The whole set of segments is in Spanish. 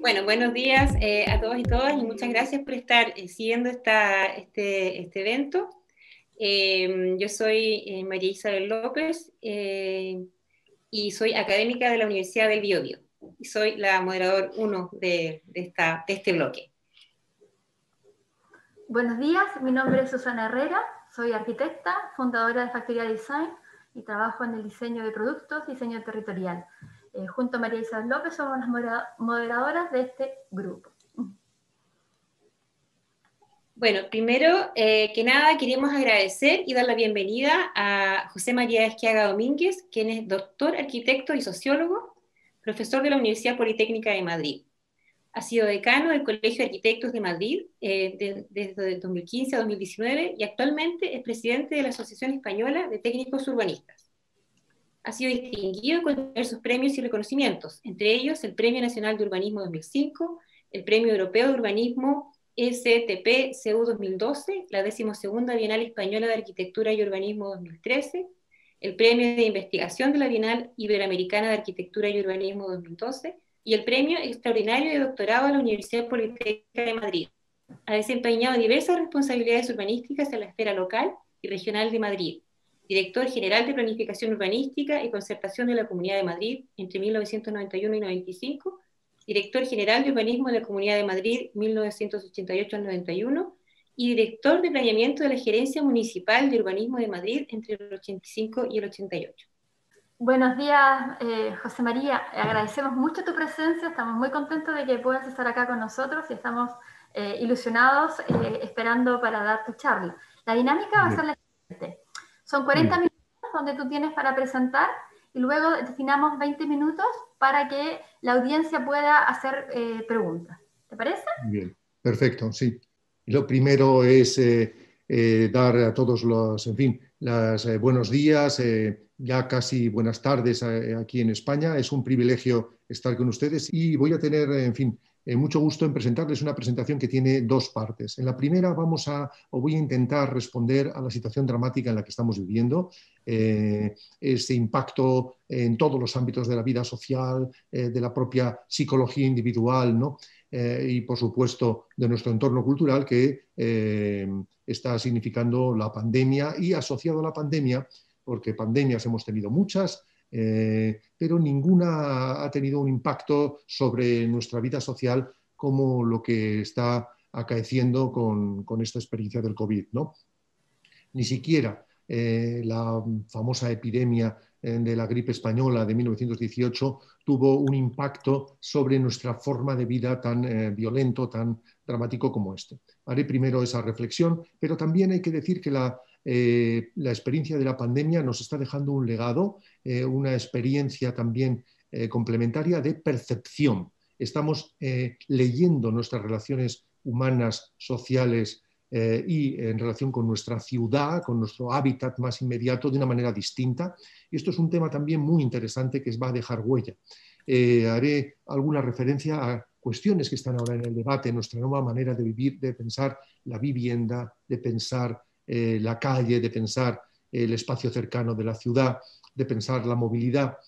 Bueno, buenos días a todos y todas y muchas gracias por estar siguiendo este evento. Yo soy María Isabel López y soy académica de la Universidad del Biobío y soy la moderador 1 de este bloque. Buenos días, mi nombre es Susana Herrera, soy arquitecta, fundadora de Factoría Design y trabajo en el diseño de productos, diseño territorial. Junto a María Isabel López somos las moderadoras de este grupo. Bueno, primero que nada queremos agradecer y dar la bienvenida a José María Esquiaga Domínguez, quien es doctor, arquitecto y sociólogo, profesor de la Universidad Politécnica de Madrid. Ha sido decano del Colegio de Arquitectos de Madrid desde 2015 a 2019 y actualmente es presidente de la Asociación Española de Técnicos Urbanistas. Ha sido distinguido con diversos premios y reconocimientos, entre ellos el Premio Nacional de Urbanismo 2005, el Premio Europeo de Urbanismo STP-CU 2012, la 12ª Bienal Española de Arquitectura y Urbanismo 2013, el Premio de Investigación de la Bienal Iberoamericana de Arquitectura y Urbanismo 2012 y el Premio Extraordinario de Doctorado de la Universidad Politécnica de Madrid. Ha desempeñado diversas responsabilidades urbanísticas en la esfera local y regional de Madrid. Director General de Planificación Urbanística y Concertación de la Comunidad de Madrid entre 1991 y 95, Director General de Urbanismo de la Comunidad de Madrid 1988 al 91 y Director de Planeamiento de la Gerencia Municipal de Urbanismo de Madrid entre el 85 y el 88. Buenos días, José María. Agradecemos mucho tu presencia, estamos muy contentos de que puedas estar acá con nosotros y estamos ilusionados esperando para dar tu charla. La dinámica va a ser la siguiente. Son 40 minutos donde tú tienes para presentar y luego destinamos 20 minutos para que la audiencia pueda hacer preguntas. ¿Te parece? Bien, perfecto, sí. Lo primero es dar a todos los buenos días, ya casi buenas tardes aquí en España. Es un privilegio estar con ustedes y voy a tener, mucho gusto en presentarles una presentación que tiene dos partes. En la primera voy a intentar responder a la situación dramática en la que estamos viviendo, ese impacto en todos los ámbitos de la vida social, de la propia psicología individual, ¿no? Y por supuesto de nuestro entorno cultural que está significando la pandemia y asociado a la pandemia, porque pandemias hemos tenido muchas, pero ninguna ha tenido un impacto sobre nuestra vida social como lo que está acaeciendo con esta experiencia del COVID, ¿no? Ni siquiera la famosa epidemia de la gripe española de 1918 tuvo un impacto sobre nuestra forma de vida tan violento, tan dramático como este. Haré primero esa reflexión, pero también hay que decir que la experiencia de la pandemia nos está dejando un legado, una experiencia también complementaria de percepción. Estamos leyendo nuestras relaciones humanas, sociales, y en relación con nuestra ciudad, con nuestro hábitat más inmediato de una manera distinta. Y esto es un tema también muy interesante que va a dejar huella. Haré alguna referencia a cuestiones que están ahora en el debate, nuestra nueva manera de vivir, de pensar la vivienda, de pensar la calle, de pensar el espacio cercano de la ciudad, de pensar la movilidad.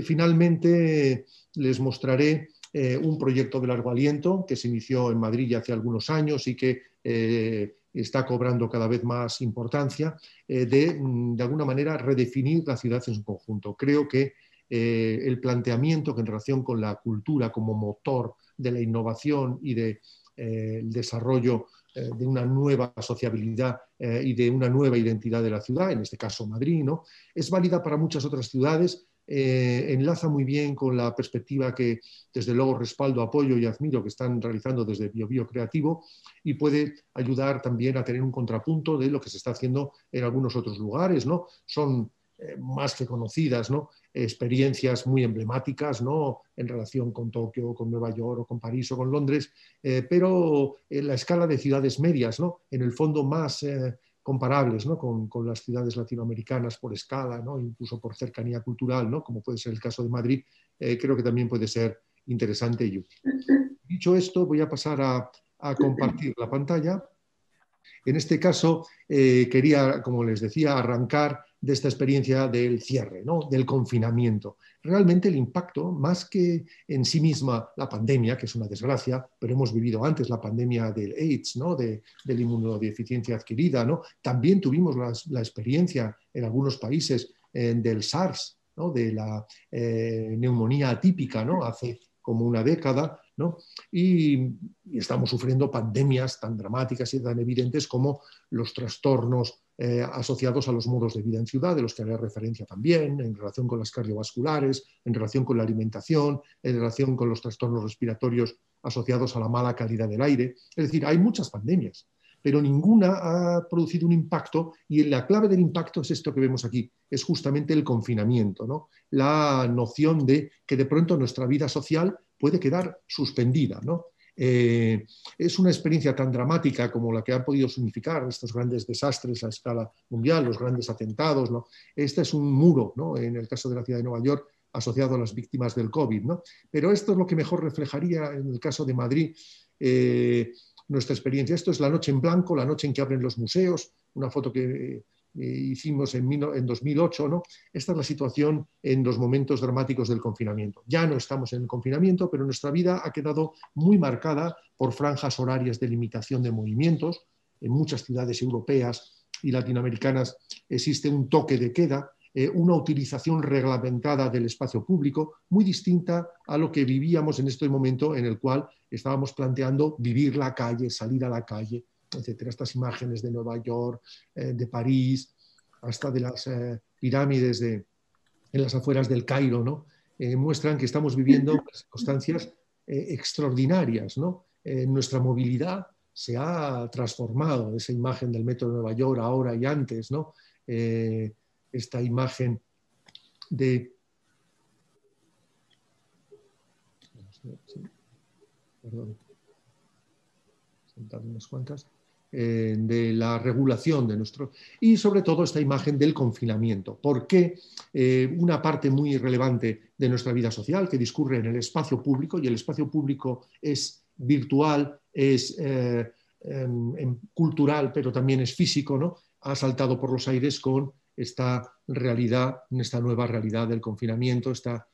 Finalmente les mostraré un proyecto de largo aliento que se inició en Madrid ya hace algunos años y que está cobrando cada vez más importancia, de alguna manera redefinir la ciudad en su conjunto. Creo que el planteamiento que en relación con la cultura como motor de la innovación y del desarrollo de una nueva sociabilidad y de una nueva identidad de la ciudad, en este caso Madrid, ¿no? Es válida para muchas otras ciudades. Enlaza muy bien con la perspectiva que desde luego respaldo, apoyo y admiro que están realizando desde Biobío Creativo y puede ayudar también a tener un contrapunto de lo que se está haciendo en algunos otros lugares, ¿no? Son más que conocidas, ¿no? Experiencias muy emblemáticas, ¿no? En relación con Tokio, con Nueva York o con París o con Londres, pero en la escala de ciudades medias, ¿no? En el fondo más comparables, ¿no? Con las ciudades latinoamericanas por escala, ¿no? Incluso por cercanía cultural, ¿no? Como puede ser el caso de Madrid, creo que también puede ser interesante y útil. Dicho esto, voy a pasar a compartir la pantalla. En este caso, quería, como les decía, arrancar de esta experiencia del cierre, ¿no? Del confinamiento. Realmente el impacto, más que en sí misma la pandemia, que es una desgracia, pero hemos vivido antes la pandemia del AIDS, ¿no? De la inmunodeficiencia adquirida, ¿no? También tuvimos la experiencia en algunos países del SARS, ¿no? De la neumonía atípica, ¿no? Hace como una década, ¿no? Y estamos sufriendo pandemias tan dramáticas y tan evidentes como los trastornos asociados a los modos de vida en ciudad, de los que haré referencia también, en relación con las cardiovasculares, en relación con la alimentación, en relación con los trastornos respiratorios asociados a la mala calidad del aire. Es decir, hay muchas pandemias, pero ninguna ha producido un impacto, y la clave del impacto es esto que vemos aquí, es justamente el confinamiento, ¿no? La noción de que de pronto nuestra vida social puede quedar suspendida, ¿no? Es una experiencia tan dramática como la que han podido significar estos grandes desastres a escala mundial, los grandes atentados, ¿no? Este es un muro, ¿no? En el caso de la ciudad de Nueva York, asociado a las víctimas del COVID, ¿no? Pero esto es lo que mejor reflejaría en el caso de Madrid nuestra experiencia. Esto es la noche en blanco, la noche en que abren los museos, una foto que hicimos en 2008, ¿no? Esta es la situación en los momentos dramáticos del confinamiento. Ya no estamos en el confinamiento, pero nuestra vida ha quedado muy marcada por franjas horarias de limitación de movimientos. En muchas ciudades europeas y latinoamericanas existe un toque de queda, una utilización reglamentada del espacio público muy distinta a lo que vivíamos en este momento en el cual estábamos planteando vivir la calle, salir a la calle, etcétera. Estas imágenes de Nueva York, de París, hasta de las pirámides en las afueras del Cairo, ¿no? Muestran que estamos viviendo circunstancias extraordinarias, ¿no? Nuestra movilidad se ha transformado, esa imagen del metro de Nueva York ahora y antes, ¿no? Esta imagen de... Perdón, sentar unas cuantas. De la regulación de nuestro... Y sobre todo esta imagen del confinamiento. Porque una parte muy relevante de nuestra vida social que discurre en el espacio público, y el espacio público es virtual, es cultural, pero también es físico, ¿no? Ha saltado por los aires con esta realidad, esta nueva realidad del confinamiento, esta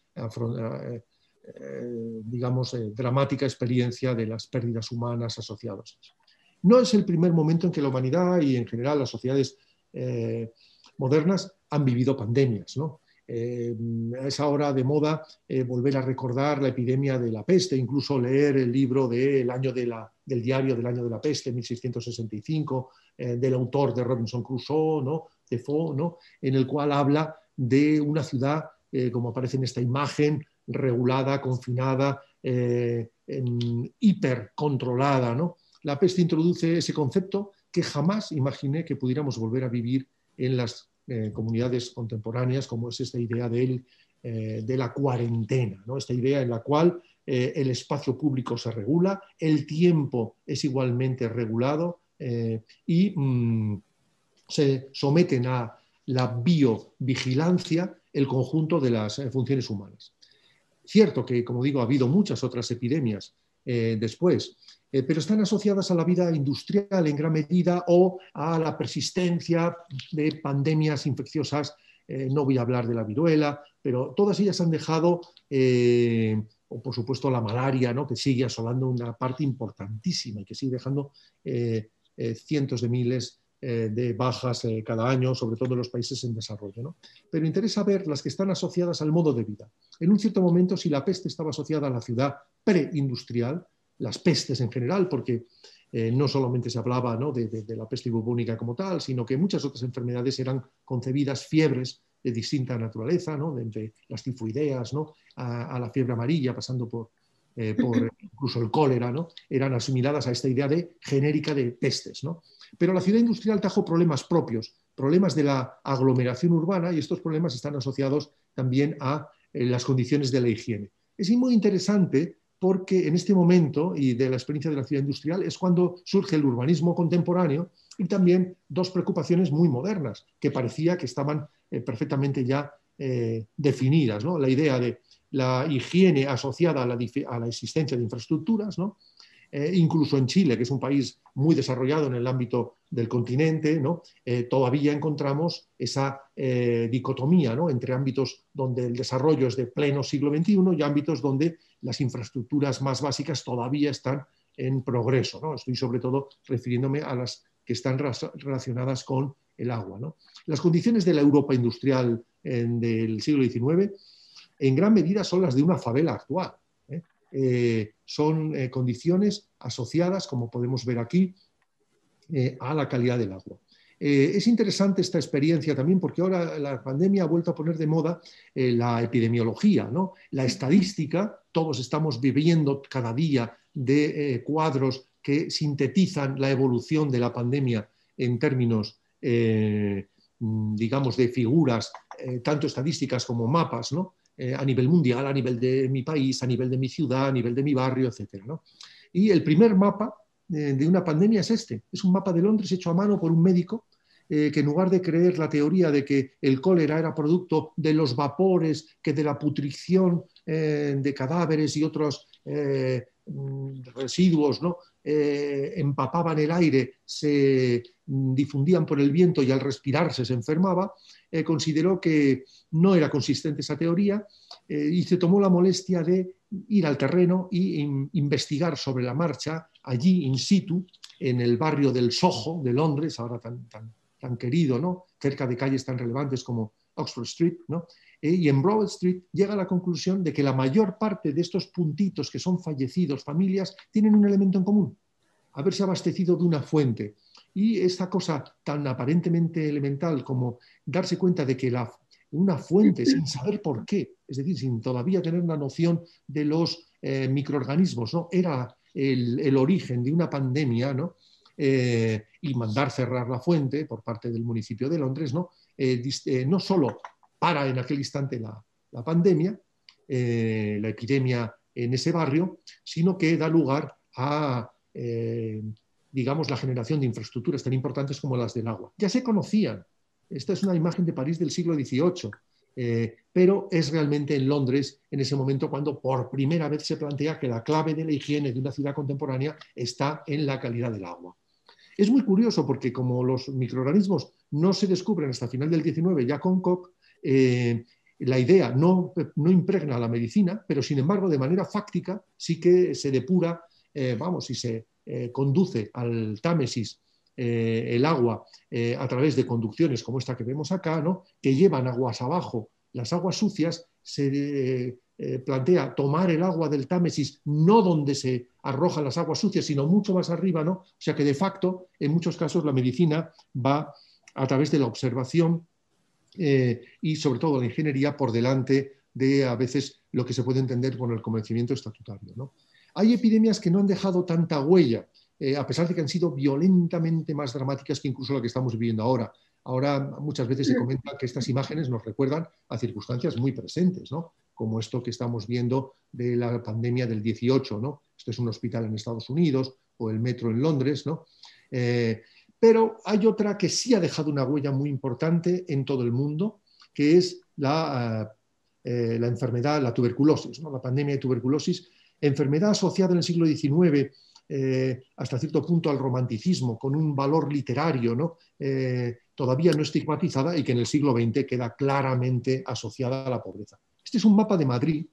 digamos, dramática experiencia de las pérdidas humanas asociadas a eso. No es el primer momento en que la humanidad y en general las sociedades modernas han vivido pandemias, ¿no? Es ahora de moda volver a recordar la epidemia de la peste, incluso leer el libro del diario del año de la peste, 1665, del autor de Robinson Crusoe, ¿no? Defoe, ¿no? En el cual habla de una ciudad, como aparece en esta imagen, regulada, confinada, hipercontrolada, ¿no? La peste introduce ese concepto que jamás imaginé que pudiéramos volver a vivir en las comunidades contemporáneas, como es esta idea de la cuarentena, ¿no? Esta idea en la cual el espacio público se regula, el tiempo es igualmente regulado y se someten a la biovigilancia el conjunto de las funciones humanas. Cierto que, como digo, ha habido muchas otras epidemias después, pero están asociadas a la vida industrial en gran medida o a la persistencia de pandemias infecciosas. No voy a hablar de la viruela, pero todas ellas han dejado, o por supuesto la malaria, ¿no? Que sigue asolando una parte importantísima y que sigue dejando cientos de miles de bajas cada año, sobre todo en los países en desarrollo, ¿no? Pero interesa ver las que están asociadas al modo de vida. En un cierto momento, si la peste estaba asociada a la ciudad preindustrial, las pestes en general, porque no solamente se hablaba, ¿no? de la peste bubónica como tal, sino que muchas otras enfermedades eran concebidas fiebres de distinta naturaleza, ¿no? Desde las tifoideas, ¿no? a la fiebre amarilla, pasando por incluso el cólera, ¿no? Eran asimiladas a esta idea genérica de pestes, ¿no? Pero la ciudad industrial trajo problemas propios, problemas de la aglomeración urbana, y estos problemas están asociados también a las condiciones de la higiene. Es muy interesante porque en este momento, y de la experiencia de la ciudad industrial, es cuando surge el urbanismo contemporáneo y también dos preocupaciones muy modernas, que parecía que estaban perfectamente ya definidas, ¿no? La idea de la higiene asociada a la existencia de infraestructuras, ¿no? incluso en Chile, que es un país muy desarrollado en el ámbito del continente, ¿no? Todavía encontramos esa dicotomía, ¿no? Entre ámbitos donde el desarrollo es de pleno siglo XXI y ámbitos donde las infraestructuras más básicas todavía están en progreso, ¿no? Estoy sobre todo refiriéndome a las que están relacionadas con el agua, ¿no? Las condiciones de la Europa industrial del siglo XIX en gran medida son las de una favela actual. Son condiciones asociadas, como podemos ver aquí, a la calidad del agua. Es interesante esta experiencia también porque ahora la pandemia ha vuelto a poner de moda la epidemiología, ¿no? La estadística. Todos estamos viviendo cada día de cuadros que sintetizan la evolución de la pandemia en términos, digamos, de figuras, tanto estadísticas como mapas, ¿no? A nivel mundial, a nivel de mi país, a nivel de mi ciudad, a nivel de mi barrio, etc., ¿no? Y el primer mapa de una pandemia es este. Es un mapa de Londres hecho a mano por un médico que en lugar de creer la teoría de que el cólera era producto de los vapores, que de la putricción de cadáveres y otros residuos, ¿no? Empapaban el aire, se difundían por el viento y al respirarse se enfermaba, consideró que no era consistente esa teoría y se tomó la molestia de ir al terreno e investigar sobre la marcha, allí in situ, en el barrio del Soho de Londres, ahora tan querido, ¿no? Cerca de calles tan relevantes como Oxford Street, ¿no? Y en Broad Street llega a la conclusión de que la mayor parte de estos puntitos que son fallecidos, familias, tienen un elemento en común: haberse abastecido de una fuente. Y esta cosa tan aparentemente elemental como darse cuenta de que una fuente, sin saber por qué, es decir, sin todavía tener una noción de los microorganismos, ¿no? Era el origen de una pandemia, ¿no? Y mandar cerrar la fuente por parte del municipio de Londres, ¿no? No solo para en aquel instante la pandemia, la epidemia en ese barrio, sino que da lugar a, digamos, la generación de infraestructuras tan importantes como las del agua. Ya se conocían. Esta es una imagen de París del siglo XVIII, pero es realmente en Londres en ese momento cuando por primera vez se plantea que la clave de la higiene de una ciudad contemporánea está en la calidad del agua. Es muy curioso porque como los microorganismos no se descubren hasta el final del XIX, ya con Koch, la idea no impregna la medicina, pero sin embargo de manera fáctica sí que se depura, y se conduce al Támesis el agua a través de conducciones como esta que vemos acá, ¿no? Que llevan aguas abajo, las aguas sucias. Se plantea tomar el agua del Támesis no donde se arrojan las aguas sucias, sino mucho más arriba, ¿no? O sea que de facto, en muchos casos, la medicina va a través de la observación y sobre todo la ingeniería por delante de a veces lo que se puede entender con el convencimiento estatutario, ¿no? Hay epidemias que no han dejado tanta huella, a pesar de que han sido violentamente más dramáticas que incluso la que estamos viviendo ahora. Ahora muchas veces se comenta que estas imágenes nos recuerdan a circunstancias muy presentes, ¿no? Como esto que estamos viendo de la pandemia del 18, ¿no? Esto es un hospital en Estados Unidos o el metro en Londres, ¿no? Pero hay otra que sí ha dejado una huella muy importante en todo el mundo, que es la enfermedad, la tuberculosis, ¿no? La pandemia de tuberculosis, enfermedad asociada en el siglo XIX hasta cierto punto al romanticismo, con un valor literario, ¿no? Todavía no estigmatizada y que en el siglo XX queda claramente asociada a la pobreza. Este es un mapa de Madrid,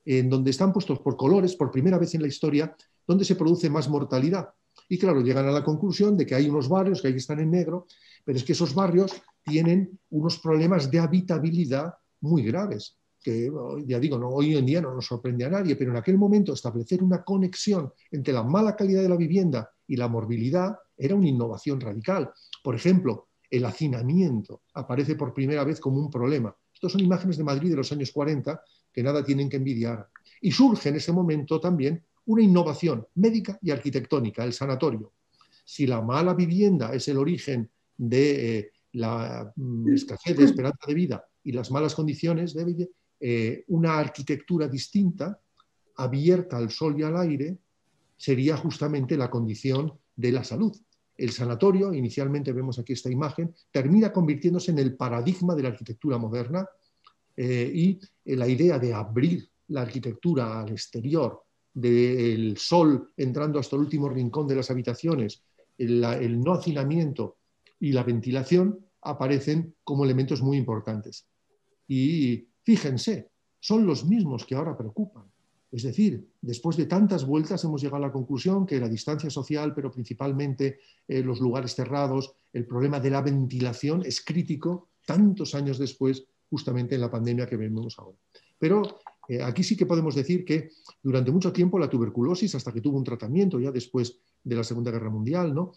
en donde están puestos por colores, por primera vez en la historia, donde se produce más mortalidad. Y claro, llegan a la conclusión de que hay unos barrios que ahí están en negro, pero es que esos barrios tienen unos problemas de habitabilidad muy graves, que ya digo, no, hoy en día no nos sorprende a nadie, pero en aquel momento establecer una conexión entre la mala calidad de la vivienda y la morbilidad era una innovación radical. Por ejemplo, el hacinamiento aparece por primera vez como un problema. Estas son imágenes de Madrid de los años 40 que nada tienen que envidiar. Y surge en ese momento también una innovación médica y arquitectónica, el sanatorio. Si la mala vivienda es el origen de la escasez de esperanza de vida y las malas condiciones de vida, una arquitectura distinta, abierta al sol y al aire, sería justamente la condición de la salud. El sanatorio, inicialmente vemos aquí esta imagen, termina convirtiéndose en el paradigma de la arquitectura moderna y la idea de abrir la arquitectura al exterior del sol entrando hasta el último rincón de las habitaciones, el no hacinamiento y la ventilación aparecen como elementos muy importantes. Y fíjense, son los mismos que ahora preocupan. Es decir, después de tantas vueltas hemos llegado a la conclusión que la distancia social, pero principalmente los lugares cerrados, el problema de la ventilación es crítico tantos años después, justamente en la pandemia que vemos ahora. Pero aquí sí que podemos decir que durante mucho tiempo la tuberculosis, hasta que tuvo un tratamiento ya después de la Segunda Guerra Mundial, ¿no?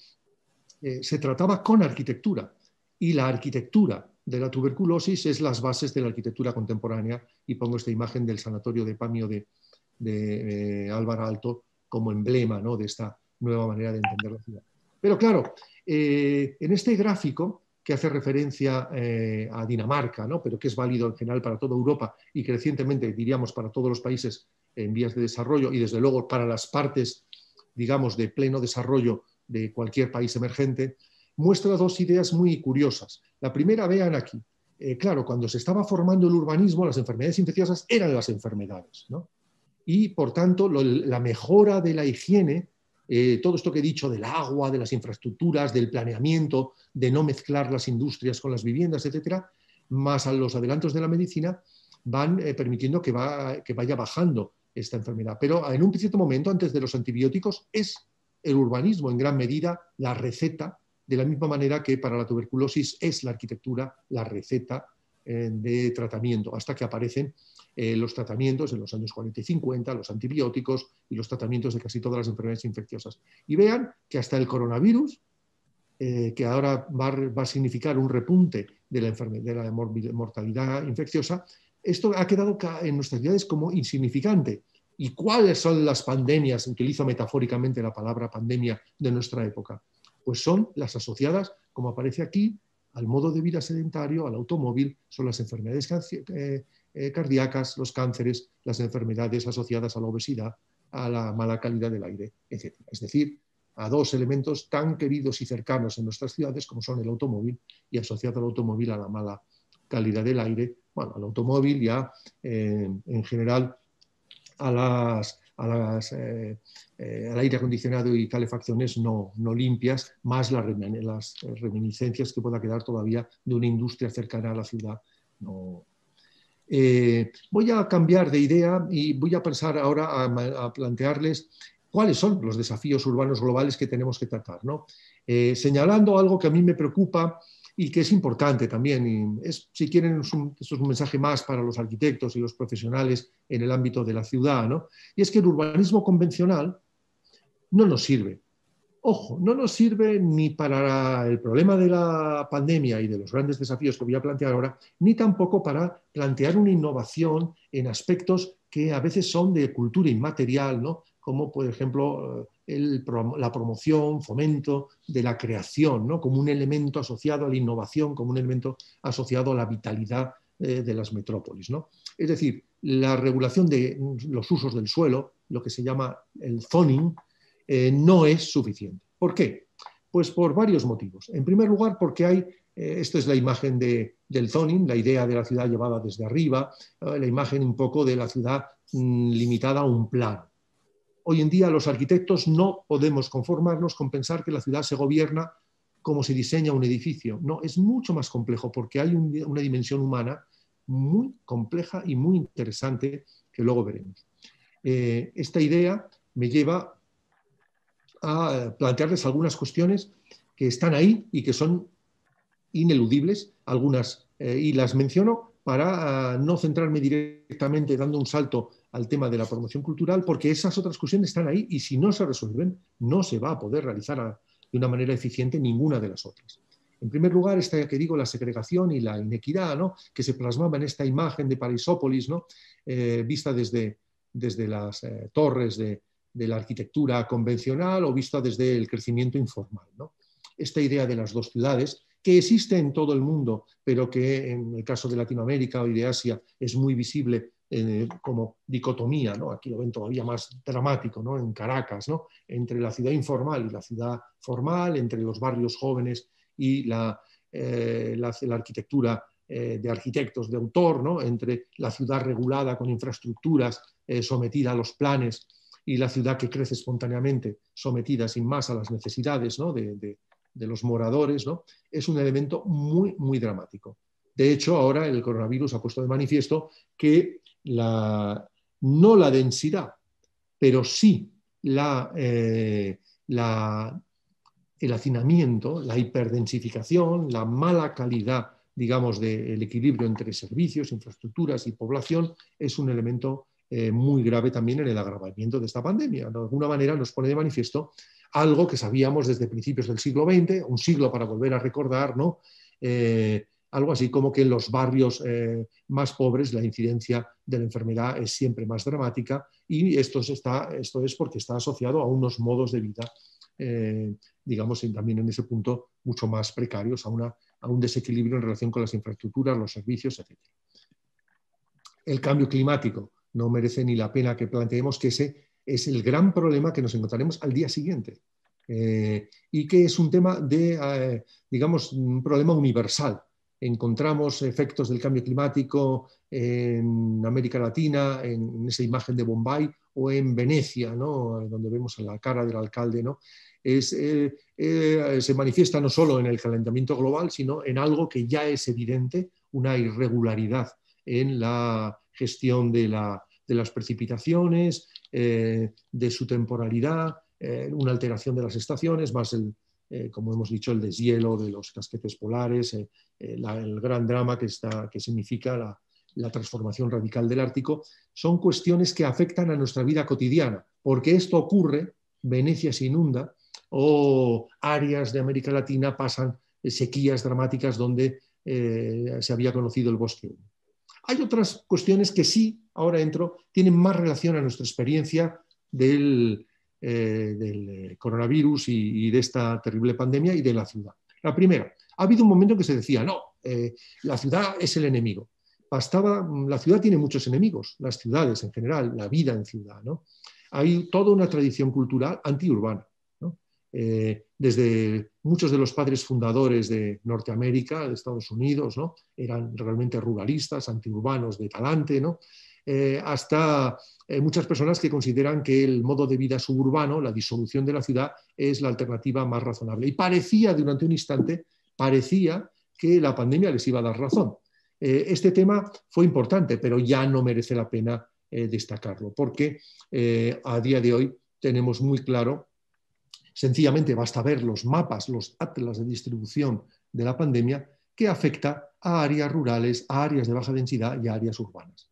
Se trataba con arquitectura. Y la arquitectura de la tuberculosis es las bases de la arquitectura contemporánea. Y pongo esta imagen del sanatorio de Pamio de Álvaro Aalto como emblema, ¿no?, de esta nueva manera de entender la ciudad. Pero claro, en este gráfico que hace referencia a Dinamarca, ¿no?, pero que es válido en general para toda Europa y que recientemente diríamos para todos los países en vías de desarrollo y desde luego para las partes, digamos, de pleno desarrollo de cualquier país emergente, muestra dos ideas muy curiosas. La primera, vean aquí, claro, cuando se estaba formando el urbanismo, las enfermedades infecciosas eran las enfermedades, ¿no? Y por tanto la mejora de la higiene, todo esto que he dicho del agua, de las infraestructuras, del planeamiento, de no mezclar las industrias con las viviendas, etcétera, más a los adelantos de la medicina, van permitiendo que vaya bajando esta enfermedad. Pero en un cierto momento, antes de los antibióticos, es el urbanismo en gran medida la receta, de la misma manera que para la tuberculosis es la arquitectura la receta de tratamiento, hasta que aparecen los tratamientos en los años 40 y 50, los antibióticos y los tratamientos de casi todas las enfermedades infecciosas. Y vean que hasta el coronavirus, que ahora va a significar un repunte de la mortalidad infecciosa, esto ha quedado en nuestras ciudades como insignificante. ¿Y cuáles son las pandemias? Utilizo metafóricamente la palabra pandemia de nuestra época. Pues son las asociadas, como aparece aquí, al modo de vida sedentario, al automóvil, son las enfermedades cardíacas, los cánceres, las enfermedades asociadas a la obesidad, a la mala calidad del aire, etc. Es decir, a dos elementos tan queridos y cercanos en nuestras ciudades como son el automóvil y asociado al automóvil a la mala calidad del aire, bueno, al automóvil ya en general al aire acondicionado y calefacciones no limpias, más las reminiscencias que pueda quedar todavía de una industria cercana a la ciudad. No. Voy a cambiar de idea y voy a pasar ahora a plantearles cuáles son los desafíos urbanos globales que tenemos que tratar, ¿no? Señalando algo que a mí me preocupa y que es importante también, y si quieren, esto es un mensaje más para los arquitectos y los profesionales en el ámbito de la ciudad, ¿no? Y es que el urbanismo convencional no nos sirve. Ojo, no nos sirve ni para el problema de la pandemia y de los grandes desafíos que voy a plantear ahora, ni tampoco para plantear una innovación en aspectos que a veces son de cultura inmaterial, ¿no? Como por ejemplo la promoción, fomento de la creación, ¿no? Como un elemento asociado a la innovación, como un elemento asociado a la vitalidad de las metrópolis, ¿no? Es decir, la regulación de los usos del suelo, lo que se llama el zoning, no es suficiente. ¿Por qué? Pues por varios motivos. En primer lugar, porque hay, esta es la imagen del zoning, la idea de la ciudad llevada desde arriba, la imagen un poco de la ciudad limitada a un plano. Hoy en día los arquitectos no podemos conformarnos con pensar que la ciudad se gobierna como se diseña un edificio. No, es mucho más complejo porque hay una dimensión humana muy compleja y muy interesante que luego veremos. Esta idea me lleva a plantearles algunas cuestiones que están ahí y que son ineludibles, algunas, y las menciono para no centrarme directamente dando un salto al tema de la promoción cultural, porque esas otras cuestiones están ahí y si no se resuelven, no se va a poder realizar de una manera eficiente ninguna de las otras. En primer lugar, esta que digo, la segregación y la inequidad, ¿no?, que se plasmaba en esta imagen de Parisópolis, ¿no?, vista desde las torres de la arquitectura convencional o vista desde el crecimiento informal, ¿no? Esta idea de las dos ciudades, que existe en todo el mundo, pero que en el caso de Latinoamérica o de Asia es muy visible como dicotomía, ¿no? Aquí lo ven todavía más dramático, ¿no?, en Caracas, ¿no?, entre la ciudad informal y la ciudad formal, entre los barrios jóvenes y la arquitectura de arquitectos de autor, ¿no?, entre la ciudad regulada con infraestructuras sometida a los planes y la ciudad que crece espontáneamente, sometida sin más a las necesidades, ¿no?, de los moradores, ¿no?, es un elemento muy, muy dramático. De hecho, ahora el coronavirus ha puesto de manifiesto que no la densidad, pero sí el hacinamiento, la hiperdensificación, la mala calidad, digamos, del equilibrio entre servicios, infraestructuras y población es un elemento muy grave también en el agravamiento de esta pandemia. De alguna manera nos pone de manifiesto algo que sabíamos desde principios del siglo XX, un siglo para volver a recordar, ¿no? Algo así como que en los barrios más pobres la incidencia de la enfermedad es siempre más dramática, y esto es porque está asociado a unos modos de vida, digamos, también en ese punto mucho más precarios, a un desequilibrio en relación con las infraestructuras, los servicios, etc. El cambio climático no merece ni la pena que planteemos que ese es el gran problema que nos encontraremos al día siguiente, y que es un tema digamos, un problema universal. Encontramos efectos del cambio climático en América Latina, en esa imagen de Bombay, o en Venecia, ¿no?, donde vemos la cara del alcalde, ¿no? Se manifiesta no solo en el calentamiento global, sino en algo que ya es evidente, una irregularidad en la gestión de las precipitaciones, de su temporalidad, una alteración de las estaciones, más como hemos dicho, el deshielo de los casquetes polares, el gran drama que significa la transformación radical del Ártico. Son cuestiones que afectan a nuestra vida cotidiana, porque esto ocurre, Venecia se inunda, o áreas de América Latina pasan sequías dramáticas donde se había conocido el bosque húmedo. Hay otras cuestiones que sí, ahora entro, tienen más relación a nuestra experiencia del coronavirus y de esta terrible pandemia y de la ciudad. La primera, ha habido un momento que se decía, no, la ciudad es el enemigo. La ciudad tiene muchos enemigos, las ciudades en general, la vida en ciudad, ¿no? Hay toda una tradición cultural antiurbana, ¿no? Desde muchos de los padres fundadores de Norteamérica, de Estados Unidos, ¿no?, eran realmente ruralistas, antiurbanos de talante, ¿no?, hasta muchas personas que consideran que el modo de vida suburbano, la disolución de la ciudad, es la alternativa más razonable. Y durante un instante, parecía que la pandemia les iba a dar razón. Este tema fue importante, pero ya no merece la pena destacarlo, porque a día de hoy tenemos muy claro, sencillamente basta ver los mapas, los atlas de distribución de la pandemia, que afecta a áreas rurales, a áreas de baja densidad y a áreas urbanas.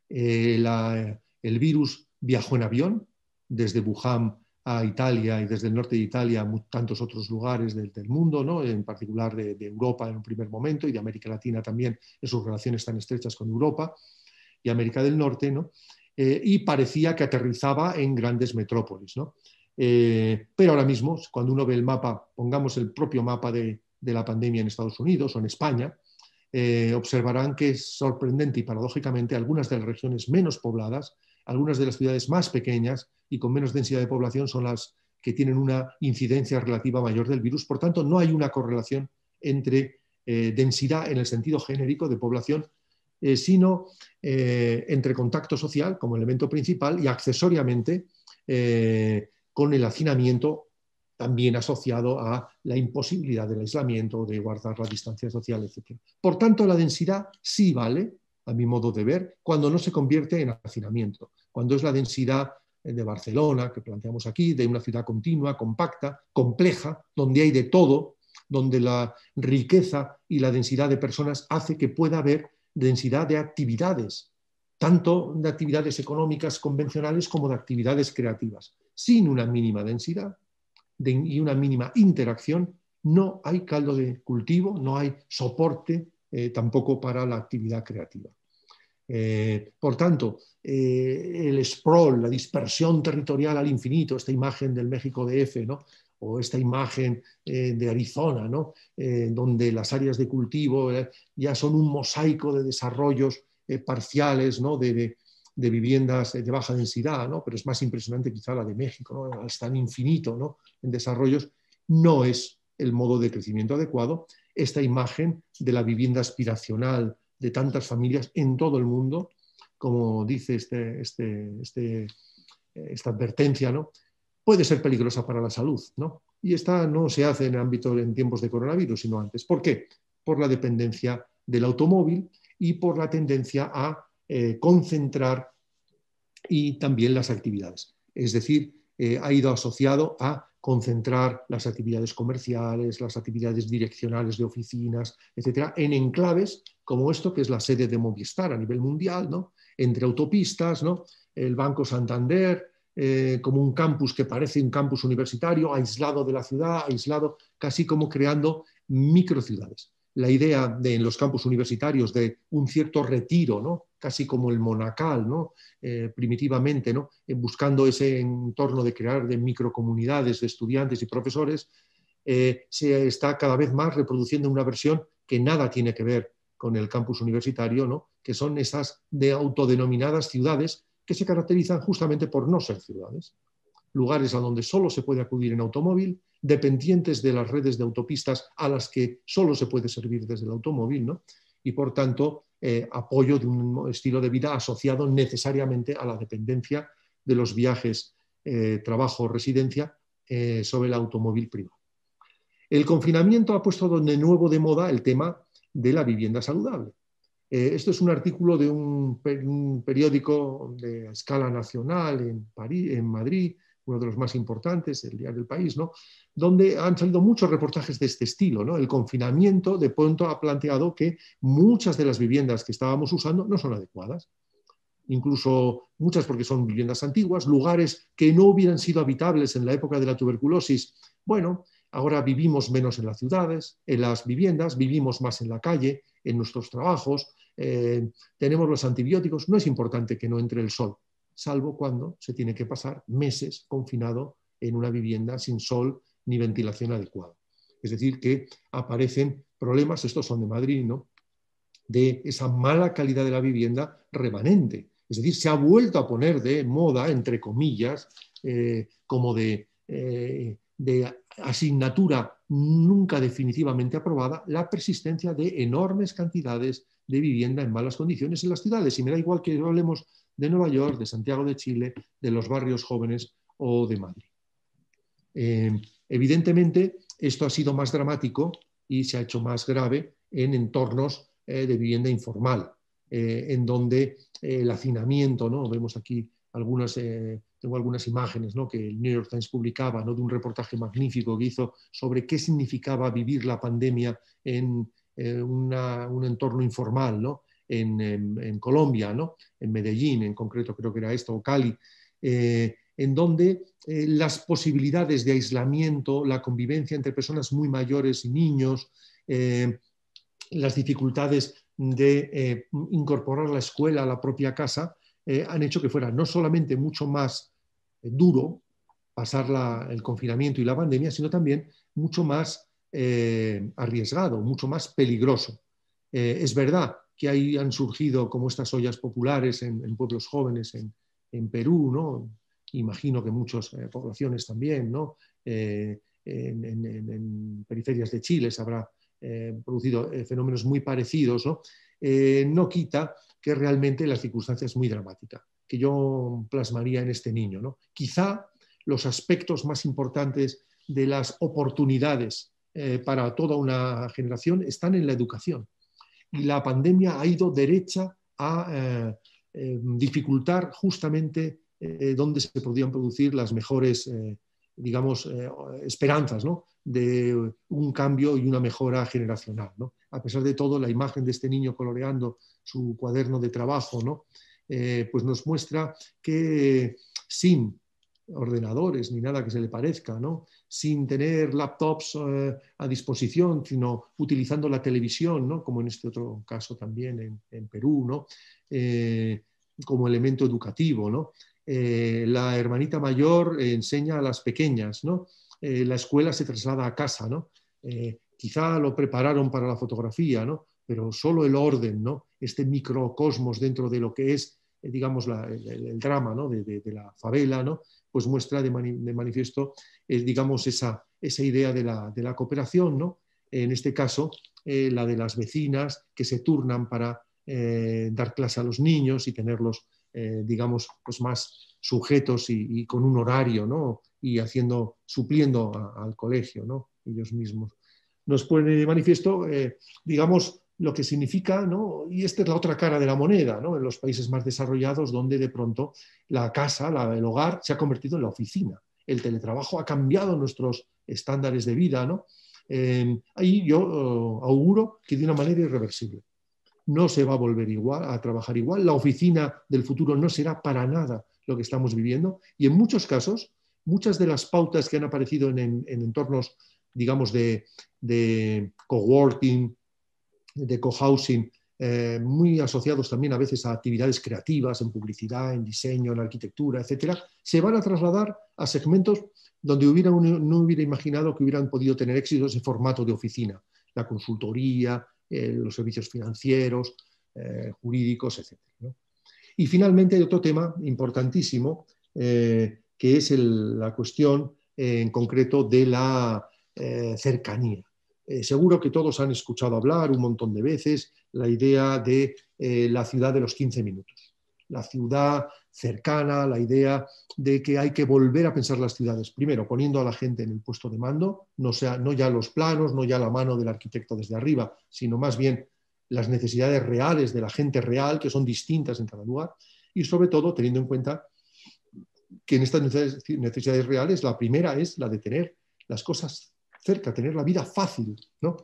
El virus viajó en avión desde Wuhan a Italia y desde el norte de Italia a tantos otros lugares del mundo, ¿no?, en particular de Europa en un primer momento, y de América Latina también, en sus relaciones tan estrechas con Europa y América del Norte, ¿no?, y parecía que aterrizaba en grandes metrópolis, ¿no? Pero ahora mismo, cuando uno ve el mapa, pongamos el propio mapa de la pandemia en Estados Unidos o en España, observarán que es sorprendente y paradójicamente algunas de las regiones menos pobladas, algunas de las ciudades más pequeñas y con menos densidad de población son las que tienen una incidencia relativa mayor del virus. Por tanto, no hay una correlación entre densidad en el sentido genérico de población, sino entre contacto social como elemento principal y accesoriamente con el hacinamiento también asociado a la imposibilidad del aislamiento, de guardar la distancia social, etc. Por tanto, la densidad sí vale, a mi modo de ver, cuando no se convierte en hacinamiento, cuando es la densidad de Barcelona, que planteamos aquí, de una ciudad continua, compacta, compleja, donde hay de todo, donde la riqueza y la densidad de personas hace que pueda haber densidad de actividades, tanto de actividades económicas convencionales como de actividades creativas. Sin una mínima densidad y una mínima interacción, no hay caldo de cultivo, no hay soporte tampoco para la actividad creativa. Por tanto, el sprawl, la dispersión territorial al infinito, esta imagen del México DF, ¿no?, o esta imagen de Arizona, ¿no?, donde las áreas de cultivo ya son un mosaico de desarrollos parciales, ¿no?, de viviendas de baja densidad, ¿no?, pero es más impresionante quizá la de México, ¿no?, hasta en infinito, ¿no?, en desarrollos, no es el modo de crecimiento adecuado. Esta imagen de la vivienda aspiracional de tantas familias en todo el mundo, como dice este esta advertencia, ¿no? Puede ser peligrosa para la salud, ¿no? Y esta no se hace en tiempos de coronavirus, sino antes. ¿Por qué? Por la dependencia del automóvil y por la tendencia a concentrar y también las actividades. Es decir, ha ido asociado a concentrar las actividades comerciales, las actividades direccionales de oficinas, etcétera, en enclaves como esto, que es la sede de Movistar a nivel mundial, ¿no? Entre autopistas, ¿no? El Banco Santander, como un campus que parece un campus universitario, aislado de la ciudad, aislado, casi como creando microciudades. La idea en los campus universitarios de un cierto retiro, ¿no? Casi como el monacal, ¿no? Primitivamente, ¿no? Buscando ese entorno de crear de microcomunidades de estudiantes y profesores, se está cada vez más reproduciendo una versión que nada tiene que ver con el campus universitario, ¿no? Que son esas de autodenominadas ciudades que se caracterizan justamente por no ser ciudades. Lugares a donde solo se puede acudir en automóvil, dependientes de las redes de autopistas a las que solo se puede servir desde el automóvil, ¿no? Y por tanto, apoyo de un estilo de vida asociado necesariamente a la dependencia de los viajes, trabajo, residencia, sobre el automóvil privado. El confinamiento ha puesto de nuevo de moda el tema de la vivienda saludable. Esto es un artículo de un periódico de escala nacional en Madrid, uno de los más importantes, el Diario del País, ¿no? Donde han salido muchos reportajes de este estilo, ¿no? El confinamiento de pronto ha planteado que muchas de las viviendas que estábamos usando no son adecuadas. Incluso muchas porque son viviendas antiguas, lugares que no hubieran sido habitables en la época de la tuberculosis. Bueno, ahora vivimos menos en las ciudades, en las viviendas, vivimos más en la calle, en nuestros trabajos, tenemos los antibióticos. No es importante que no entre el sol, salvo cuando se tiene que pasar meses confinado en una vivienda sin sol ni ventilación adecuada. Es decir, que aparecen problemas, estos son de Madrid, ¿no? De esa mala calidad de la vivienda remanente. Es decir, se ha vuelto a poner de moda, entre comillas, como de asignatura nunca definitivamente aprobada, la persistencia de enormes cantidades de vivienda en malas condiciones en las ciudades. Y me da igual que hablemos de Nueva York, de Santiago de Chile, de los barrios jóvenes o de Madrid. Evidentemente, esto ha sido más dramático y se ha hecho más grave en entornos de vivienda informal, en donde el hacinamiento, ¿no? Vemos aquí tengo algunas imágenes, ¿no? Que el New York Times publicaba, ¿no? De un reportaje magnífico que hizo sobre qué significaba vivir la pandemia en un entorno informal, ¿no? En Colombia, ¿no? En Medellín, en concreto creo que era esto, o Cali, en donde las posibilidades de aislamiento, la convivencia entre personas muy mayores y niños, las dificultades de incorporar la escuela a la propia casa, han hecho que fuera no solamente mucho más duro pasar el confinamiento y la pandemia, sino también mucho más arriesgado, mucho más peligroso. Es verdad que ahí han surgido como estas ollas populares en pueblos jóvenes en Perú, ¿no? Imagino que muchas poblaciones también, ¿no? En periferias de Chile se habrá producido fenómenos muy parecidos, ¿no? No quita que realmente la circunstancia es muy dramática, que yo plasmaría en este niño, ¿no? Quizá los aspectos más importantes de las oportunidades para toda una generación están en la educación. Y la pandemia ha ido derecha a dificultar justamente donde se podían producir las mejores, esperanzas, ¿no? De un cambio y una mejora generacional, ¿no? A pesar de todo, la imagen de este niño coloreando su cuaderno de trabajo, ¿no? Pues nos muestra que sin ordenadores ni nada que se le parezca, ¿no? Sin tener laptops a disposición, sino utilizando la televisión, ¿no? Como en este otro caso también en Perú, ¿no? Como elemento educativo, ¿no? La hermanita mayor enseña a las pequeñas, ¿no? La escuela se traslada a casa, ¿no? Quizá lo prepararon para la fotografía, ¿no? Pero solo el orden, ¿no? Este microcosmos dentro de lo que es, digamos, el drama, ¿no? de la favela, ¿no? Pues muestra de manifiesto, digamos, esa idea de la cooperación, ¿no? En este caso, la de las vecinas que se turnan para dar clase a los niños y tenerlos digamos, pues más sujetos y con un horario, ¿no? Y supliendo al colegio, ¿no? Ellos mismos. Nos pone de manifiesto, digamos, lo que significa, ¿no? Y esta es la otra cara de la moneda, ¿no? En los países más desarrollados, donde de pronto la casa, el hogar, se ha convertido en la oficina. El teletrabajo ha cambiado nuestros estándares de vida, ¿no? Ahí yo auguro que de una manera irreversible. No se va a volver igual, a trabajar igual. La oficina del futuro no será para nada lo que estamos viviendo. Y en muchos casos, muchas de las pautas que han aparecido en entornos, digamos, de coworking, de cohousing, muy asociados también a veces a actividades creativas, en publicidad, en diseño, en arquitectura, etcétera, se van a trasladar a segmentos donde no hubiera imaginado que hubieran podido tener éxito ese formato de oficina, la consultoría, los servicios financieros, jurídicos, etcétera, ¿no? Y finalmente hay otro tema importantísimo, que es la cuestión en concreto de la cercanía. Seguro que todos han escuchado hablar un montón de veces la idea de la ciudad de los 15 minutos. La ciudad cercana, la idea de que hay que volver a pensar las ciudades, primero poniendo a la gente en el puesto de mando, no ya los planos, no ya la mano del arquitecto desde arriba, sino más bien las necesidades reales de la gente real, que son distintas en cada lugar, y sobre todo teniendo en cuenta que en estas necesidades reales la primera es la de tener las cosas cerca, tener la vida fácil, ¿no?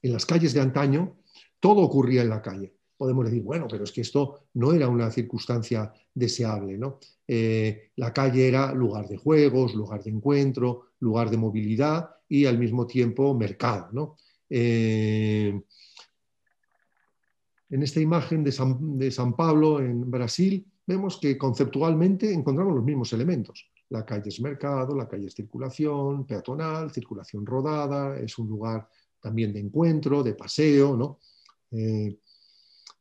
En las calles de antaño todo ocurría en la calle. Podemos decir, bueno, pero es que esto no era una circunstancia deseable, ¿no? La calle era lugar de juegos, lugar de encuentro, lugar de movilidad y al mismo tiempo mercado, ¿no? En esta imagen de San Pablo en Brasil vemos que conceptualmente encontramos los mismos elementos. La calle es mercado, la calle es circulación peatonal, circulación rodada, es un lugar también de encuentro, de paseo, ¿no?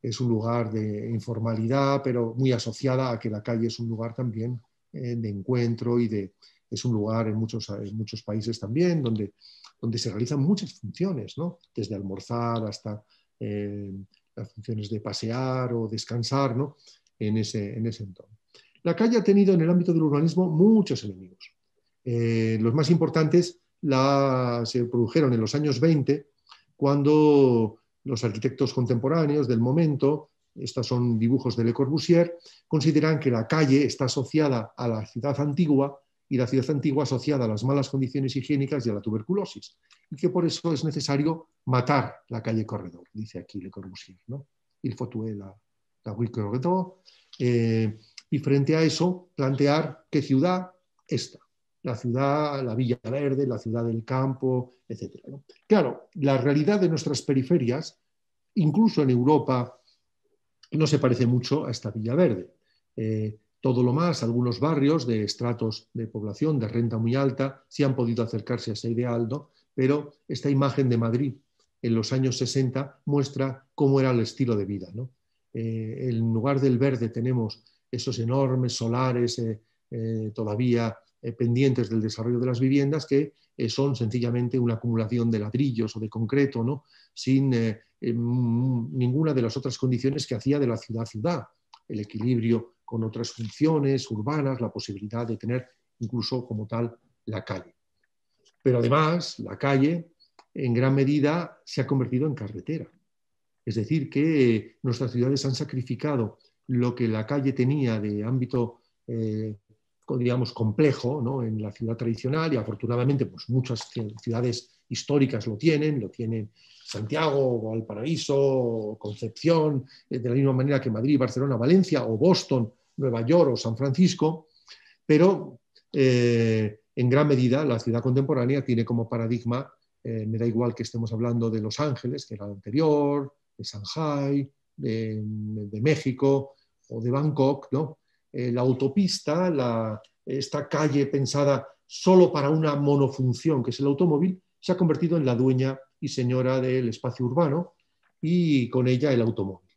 Es un lugar de informalidad, pero muy asociada a que la calle es un lugar también de encuentro es un lugar en muchos países también donde se realizan muchas funciones, ¿no? Desde almorzar hasta las funciones de pasear o descansar, ¿no? en ese entorno. La calle ha tenido en el ámbito del urbanismo muchos enemigos. Los más importantes se produjeron en los años 20, cuando los arquitectos contemporáneos del momento, estos son dibujos de Le Corbusier, consideran que la calle está asociada a la ciudad antigua y la ciudad antigua asociada a las malas condiciones higiénicas y a la tuberculosis, y que por eso es necesario matar la calle Corredor, dice aquí Le Corbusier, ¿no? Il faut tuer la rue Corredor, y frente a eso plantear qué ciudad esta. La ciudad, la Villa Verde, la ciudad del campo, etc., ¿no? Claro, la realidad de nuestras periferias, incluso en Europa, no se parece mucho a esta Villa Verde. Todo lo más, algunos barrios de estratos de población de renta muy alta sí han podido acercarse a ese ideal, ¿no? Pero esta imagen de Madrid en los años 60 muestra cómo era el estilo de vida, ¿no? En lugar del verde tenemos esos enormes solares todavía pendientes del desarrollo de las viviendas, que son sencillamente una acumulación de ladrillos o de concreto, ¿no? Sin ninguna de las otras condiciones que hacía de la ciudad, el equilibrio con otras funciones urbanas, la posibilidad de tener incluso como tal la calle. Pero además la calle en gran medida se ha convertido en carretera. Es decir, que nuestras ciudades han sacrificado lo que la calle tenía de ámbito digamos, complejo, ¿no? En la ciudad tradicional, y afortunadamente pues, muchas ciudades históricas lo tienen Santiago, Valparaíso, Concepción, de la misma manera que Madrid, Barcelona, Valencia, o Boston, Nueva York o San Francisco, pero en gran medida la ciudad contemporánea tiene como paradigma, me da igual que estemos hablando de Los Ángeles, que era la anterior, de Shanghái, de México o de Bangkok, ¿no? La autopista, esta calle pensada solo para una monofunción, que es el automóvil, se ha convertido en la dueña y señora del espacio urbano y con ella el automóvil.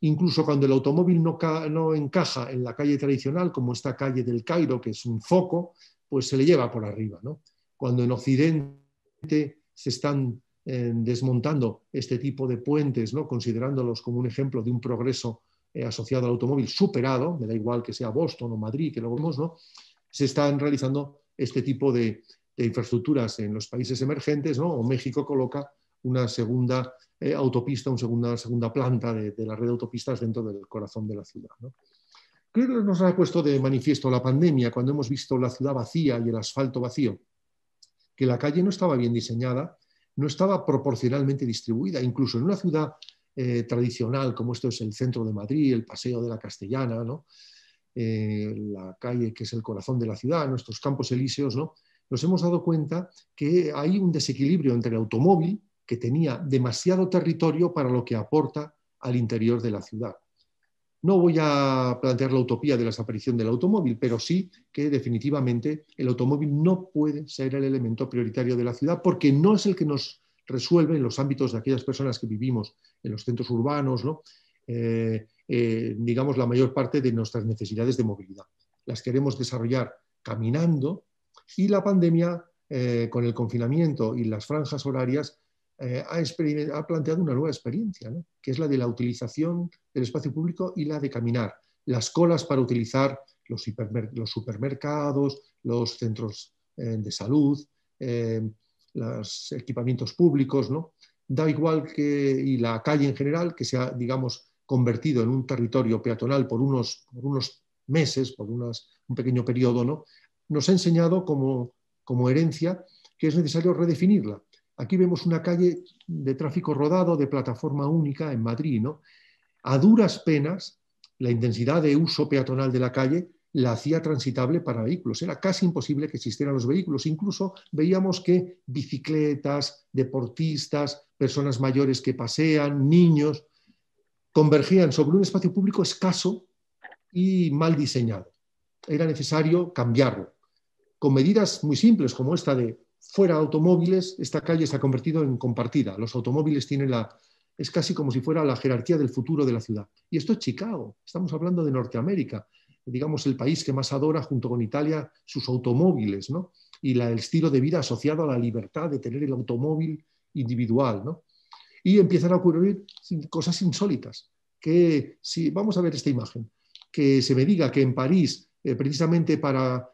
Incluso cuando el automóvil no encaja en la calle tradicional, como esta calle del Cairo, que es un foco, pues se le lleva por arriba, ¿no? Cuando en Occidente se están desmontando este tipo de puentes, ¿no? Considerándolos como un ejemplo de un progreso asociado al automóvil superado, me da igual que sea Boston o Madrid, que lo vemos, ¿no? Se están realizando este tipo de infraestructuras en los países emergentes, ¿no? O México coloca una segunda autopista, una segunda planta de la red de autopistas dentro del corazón de la ciudad, ¿no? Creo que nos ha puesto de manifiesto la pandemia cuando hemos visto la ciudad vacía y el asfalto vacío, que la calle no estaba bien diseñada, no estaba proporcionalmente distribuida, incluso en una ciudad tradicional como esto es el centro de Madrid, el Paseo de la Castellana, ¿no? La calle que es el corazón de la ciudad, nuestros campos elíseos, ¿no? Nos hemos dado cuenta que hay un desequilibrio entre el automóvil, que tenía demasiado territorio para lo que aporta al interior de la ciudad. No voy a plantear la utopía de la desaparición del automóvil, pero sí que definitivamente el automóvil no puede ser el elemento prioritario de la ciudad porque no es el que nos resuelve en los ámbitos de aquellas personas que vivimos en los centros urbanos, ¿no? Digamos, la mayor parte de nuestras necesidades de movilidad. Las queremos desarrollar caminando y la pandemia, con el confinamiento y las franjas horarias, ha planteado una nueva experiencia, ¿no? Que es la de la utilización del espacio público y la de caminar. Las colas para utilizar los supermercados, los centros de salud, los equipamientos públicos, ¿no? Da igual y la calle en general, que se ha, digamos, convertido en un territorio peatonal por unos meses, por un pequeño periodo, ¿no? Nos ha enseñado como herencia que es necesario redefinirla. Aquí vemos una calle de tráfico rodado, de plataforma única en Madrid, ¿no? A duras penas, la intensidad de uso peatonal de la calle la hacía transitable para vehículos. Era casi imposible que existieran los vehículos. Incluso veíamos que bicicletas, deportistas, personas mayores que pasean, niños, convergían sobre un espacio público escaso y mal diseñado. Era necesario cambiarlo. Con medidas muy simples como esta de fuera automóviles, esta calle se ha convertido en compartida. Los automóviles tienen es casi como si fuera la jerarquía del futuro de la ciudad. Y esto es Chicago, estamos hablando de Norteamérica, digamos el país que más adora junto con Italia sus automóviles, ¿no? Y el estilo de vida asociado a la libertad de tener el automóvil individual, ¿no? Y empiezan a ocurrir cosas insólitas, que si vamos a ver esta imagen, que se me diga que en París, precisamente para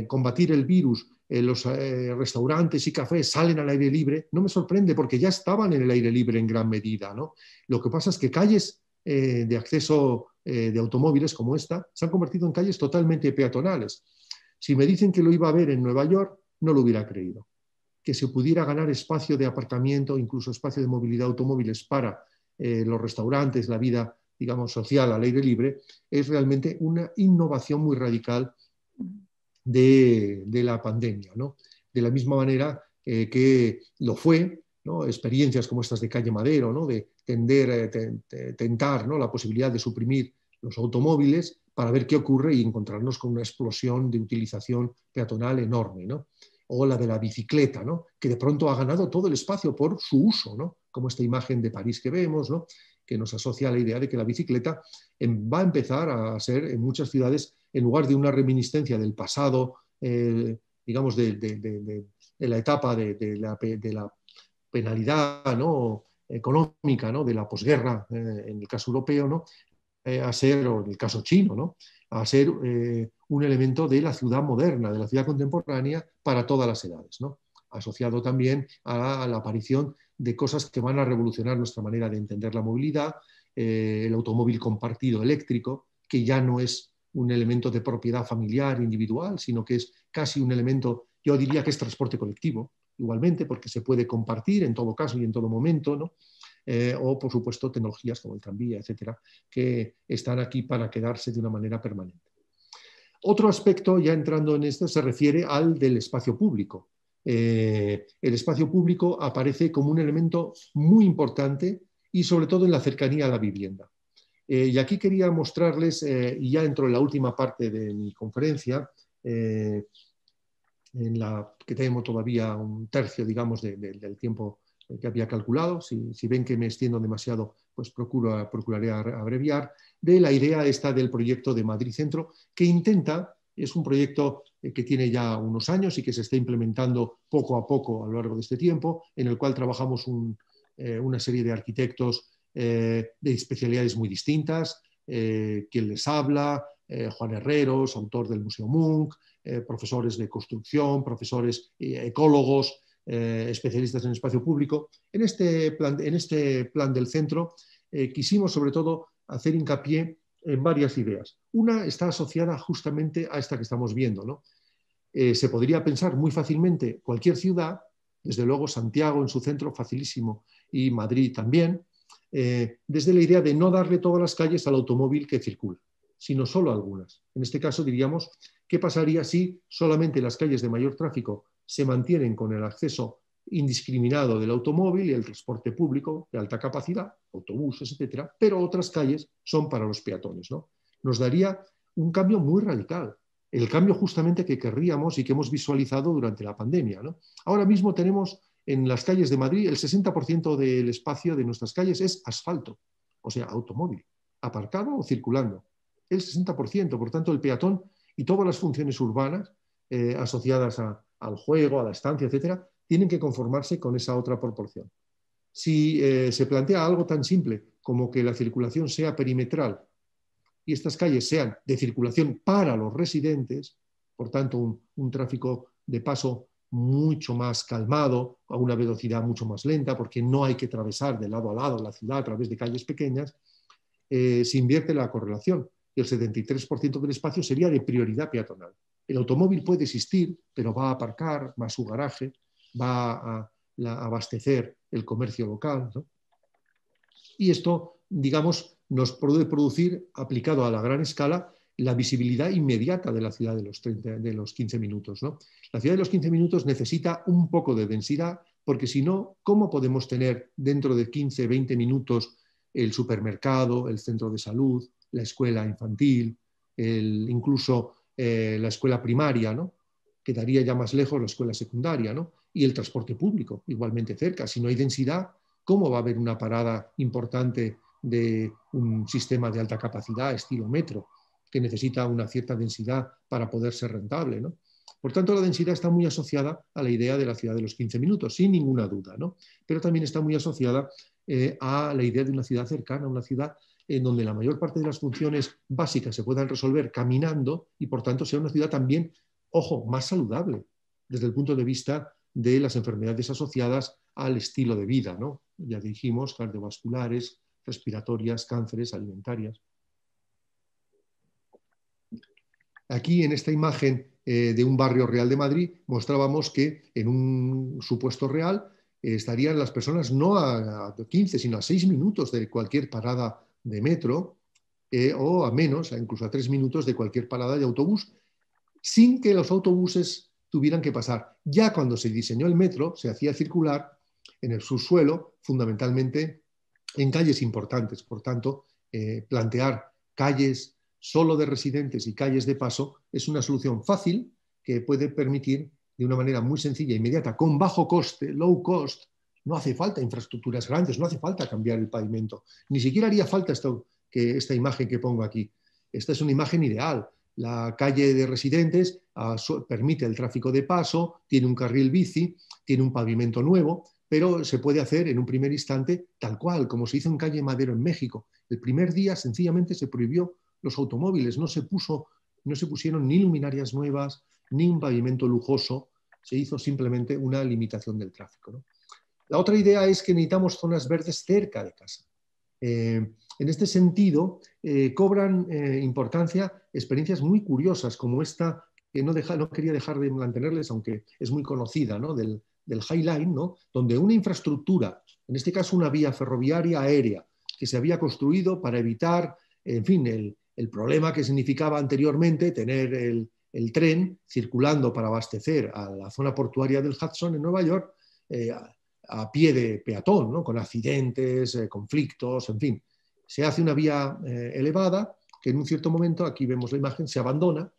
combatir el virus, los restaurantes y cafés salen al aire libre, no me sorprende porque ya estaban en el aire libre en gran medida, ¿no? Lo que pasa es que calles de acceso de automóviles como esta se han convertido en calles totalmente peatonales. Si me dicen que lo iba a ver en Nueva York, no lo hubiera creído. Que se pudiera ganar espacio de aparcamiento, incluso espacio de movilidad de automóviles para los restaurantes, la vida, digamos, social al aire libre, es realmente una innovación muy radical de la pandemia, ¿no? De la misma manera que lo fue, ¿no? Experiencias como estas de Calle Madero, ¿no? De tentar, ¿no? La posibilidad de suprimir los automóviles para ver qué ocurre y encontrarnos con una explosión de utilización peatonal enorme, ¿no? O la de la bicicleta, ¿no? Que de pronto ha ganado todo el espacio por su uso, ¿no? Como esta imagen de París que vemos, ¿no? Que nos asocia a la idea de que la bicicleta va a empezar a ser en muchas ciudades, en lugar de una reminiscencia del pasado, digamos, de la etapa de la penalidad, ¿no? Económica, ¿no? De la posguerra, en el caso europeo, ¿no? A ser, o en el caso chino, ¿no? A ser un elemento de la ciudad moderna, de la ciudad contemporánea para todas las edades, ¿no? Asociado también a la aparición de cosas que van a revolucionar nuestra manera de entender la movilidad, el automóvil compartido eléctrico, que ya no es un elemento de propiedad familiar individual, sino que es casi un elemento, yo diría que es transporte colectivo, igualmente, porque se puede compartir en todo caso y en todo momento, ¿no? O, por supuesto, tecnologías como el tranvía, etcétera, que están aquí para quedarse de una manera permanente. Otro aspecto, ya entrando en esto, se refiere al del espacio público. El espacio público aparece como un elemento muy importante y sobre todo en la cercanía a la vivienda. Y aquí quería mostrarles, y ya entro en la última parte de mi conferencia, en la que tenemos todavía un tercio, digamos, del tiempo que había calculado. Si ven que me extiendo demasiado, pues procuraré abreviar, de la idea esta del proyecto de Madrid Centro, que es un proyecto que tiene ya unos años y que se está implementando poco a poco a lo largo de este tiempo, en el cual trabajamos una serie de arquitectos de especialidades muy distintas, quien les habla, Juan Herreros, autor del Museo Munch, profesores de construcción, profesores ecólogos, especialistas en espacio público. En este plan del centro quisimos sobre todo hacer hincapié en varias ideas. Una está asociada justamente a esta que estamos viendo, ¿no? Se podría pensar muy fácilmente cualquier ciudad, desde luego Santiago en su centro, facilísimo, y Madrid también, desde la idea de no darle todas las calles al automóvil que circula, sino solo algunas. En este caso diríamos, ¿qué pasaría si solamente las calles de mayor tráfico se mantienen con el acceso indiscriminado del automóvil y el transporte público de alta capacidad, autobuses, etcétera, pero otras calles son para los peatones, ¿no? Nos daría un cambio muy radical, el cambio justamente que querríamos y que hemos visualizado durante la pandemia, ¿no? Ahora mismo tenemos en las calles de Madrid el 60% del espacio de nuestras calles es asfalto, o sea, automóvil, aparcado o circulando. El 60%, por tanto, el peatón y todas las funciones urbanas asociadas al juego, a la estancia, etcétera, tienen que conformarse con esa otra proporción. Si se plantea algo tan simple como que la circulación sea perimetral y estas calles sean de circulación para los residentes, por tanto un tráfico de paso mucho más calmado, a una velocidad mucho más lenta, porque no hay que atravesar de lado a lado la ciudad a través de calles pequeñas, se invierte la correlación y el 73% del espacio sería de prioridad peatonal. El automóvil puede existir, pero va a aparcar, va a su garaje, va a abastecer el comercio local, ¿no? Y esto, digamos, nos puede producir, aplicado a la gran escala, la visibilidad inmediata de la ciudad de los 15 minutos, ¿no? La ciudad de los 15 minutos necesita un poco de densidad, porque si no, ¿cómo podemos tener dentro de 15, 20 minutos el supermercado, el centro de salud, la escuela infantil, incluso la escuela primaria, ¿no? Quedaría ya más lejos la escuela secundaria, ¿no? Y el transporte público, igualmente cerca. Si no hay densidad, ¿cómo va a haber una parada importante de un sistema de alta capacidad, estilo metro, que necesita una cierta densidad para poder ser rentable, ¿no? Por tanto, la densidad está muy asociada a la idea de la ciudad de los 15 minutos, sin ninguna duda, ¿no? Pero también está muy asociada a la idea de una ciudad cercana, una ciudad en donde la mayor parte de las funciones básicas se puedan resolver caminando y, por tanto, sea una ciudad también, ojo, más saludable desde el punto de vista de las enfermedades asociadas al estilo de vida, ¿no? Ya dijimos, cardiovasculares, respiratorias, cánceres, alimentarias. Aquí, en esta imagen de un barrio real de Madrid, mostrábamos que en un supuesto real estarían las personas no a 15, sino a 6 minutos de cualquier parada de metro o a menos, incluso a 3 minutos de cualquier parada de autobús, sin que los autobuses tuvieran que pasar. Ya cuando se diseñó el metro, se hacía circular en el subsuelo, fundamentalmente en calles importantes. Por tanto, plantear calles solo de residentes y calles de paso es una solución fácil que puede permitir de una manera muy sencilla e inmediata, con bajo coste, low cost. No hace falta infraestructuras grandes, no hace falta cambiar el pavimento. Ni siquiera haría falta esta imagen que pongo aquí. Esta es una imagen ideal. La calle de residentes permite el tráfico de paso, tiene un carril bici, tiene un pavimento nuevo, pero se puede hacer en un primer instante tal cual, como se hizo en calle Madero en México. El primer día sencillamente se prohibió los automóviles, no se pusieron ni luminarias nuevas, ni un pavimento lujoso, se hizo simplemente una limitación del tráfico, ¿no? La otra idea es que necesitamos zonas verdes cerca de casa. En este sentido, cobran importancia experiencias muy curiosas, como esta, que no quería dejar de mantenerles, aunque es muy conocida, ¿no? del High Line, ¿no? Donde una infraestructura, en este caso una vía ferroviaria aérea, que se había construido para evitar, en fin, el problema que significaba anteriormente tener el tren circulando para abastecer a la zona portuaria del Hudson en Nueva York, a pie de peatón, ¿no? Con accidentes, conflictos, en fin. Se hace una vía elevada que en un cierto momento, aquí vemos la imagen, se abandona.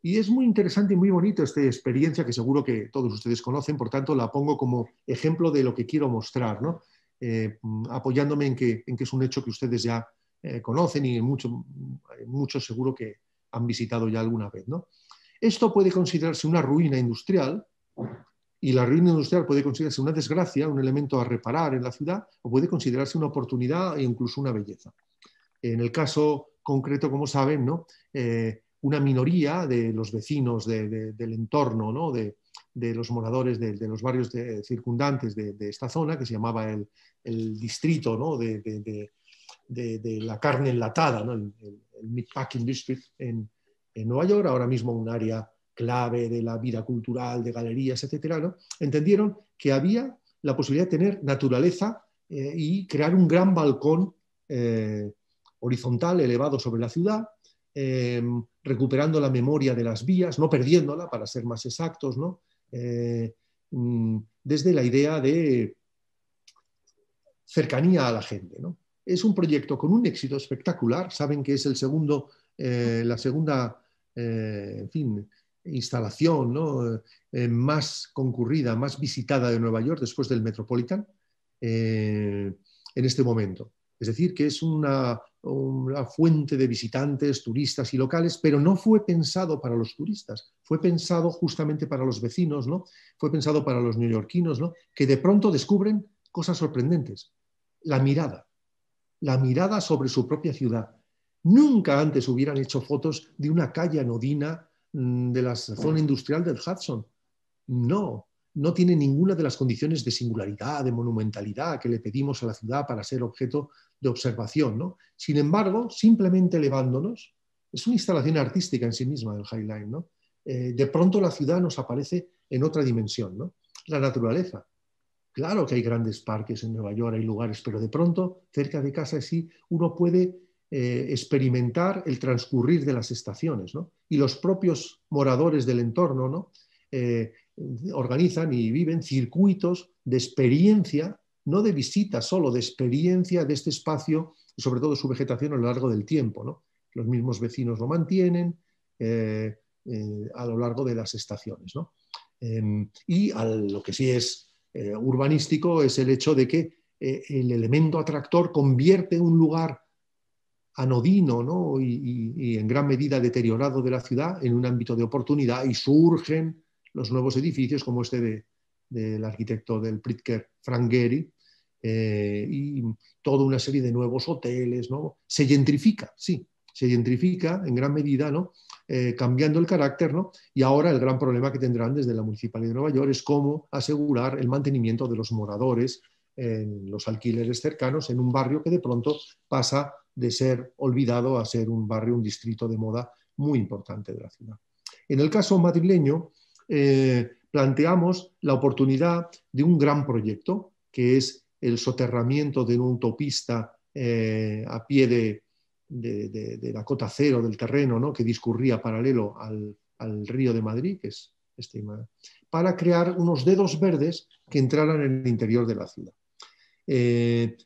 Y es muy interesante y muy bonito esta experiencia que seguro que todos ustedes conocen, por tanto la pongo como ejemplo de lo que quiero mostrar, ¿no? Apoyándome en que es un hecho que ustedes ya conocen y muchos seguro que han visitado ya alguna vez, ¿no? Esto puede considerarse una ruina industrial, y la ruina industrial puede considerarse una desgracia, un elemento a reparar en la ciudad, o puede considerarse una oportunidad e incluso una belleza. En el caso concreto, como saben, ¿no? Una minoría de los vecinos del entorno, ¿no? de los moradores de los barrios circundantes de esta zona, que se llamaba el distrito, ¿no? de la carne enlatada, ¿no? el Meatpacking District en Nueva York, ahora mismo un área clave de la vida cultural, de galerías, etcétera, ¿no? Entendieron que había la posibilidad de tener naturaleza y crear un gran balcón horizontal elevado sobre la ciudad, recuperando la memoria de las vías, no perdiéndola, para ser más exactos, ¿no? Desde la idea de cercanía a la gente, ¿no? Es un proyecto con un éxito espectacular. Saben que es la segunda en fin, instalación, ¿no? Más concurrida, más visitada de Nueva York después del Metropolitan en este momento. Es decir, que es una fuente de visitantes, turistas y locales, pero no fue pensado para los turistas, fue pensado justamente para los vecinos, ¿no? Fue pensado para los neoyorquinos, ¿no? Que de pronto descubren cosas sorprendentes. La mirada sobre su propia ciudad. Nunca antes hubieran hecho fotos de una calle anodina de la zona industrial del Hudson. No, no tiene ninguna de las condiciones de singularidad, de monumentalidad que le pedimos a la ciudad para ser objeto de observación, ¿no? Sin embargo, simplemente elevándonos, es una instalación artística en sí misma del High Line, ¿no? De pronto la ciudad nos aparece en otra dimensión, ¿no? La naturaleza. Claro que hay grandes parques en Nueva York, hay lugares, pero de pronto, cerca de casa sí, uno puede experimentar el transcurrir de las estaciones, ¿no? Y los propios moradores del entorno, ¿no? Organizan y viven circuitos de experiencia, no de visita solo, de experiencia de este espacio y sobre todo su vegetación a lo largo del tiempo, ¿no? Los mismos vecinos lo mantienen a lo largo de las estaciones, ¿no? Y lo que sí es urbanístico es el hecho de que el elemento atractor convierte un lugar anodino, ¿no? y en gran medida deteriorado de la ciudad en un ámbito de oportunidad, y surgen los nuevos edificios como este del arquitecto del Pritzker, Frank Gehry, y toda una serie de nuevos hoteles, ¿no? Se gentrifica, sí, se gentrifica en gran medida, ¿no? Cambiando el carácter, ¿no? Y ahora el gran problema que tendrán desde la Municipalidad de Nueva York es cómo asegurar el mantenimiento de los moradores en los alquileres cercanos en un barrio que de pronto pasa de ser olvidado a ser un barrio, un distrito de moda muy importante de la ciudad. En el caso madrileño, planteamos la oportunidad de un gran proyecto, que es el soterramiento de una autopista a pie de la cota cero del terreno, ¿no? Que discurría paralelo al río de Madrid, que es para crear unos dedos verdes que entraran en el interior de la ciudad.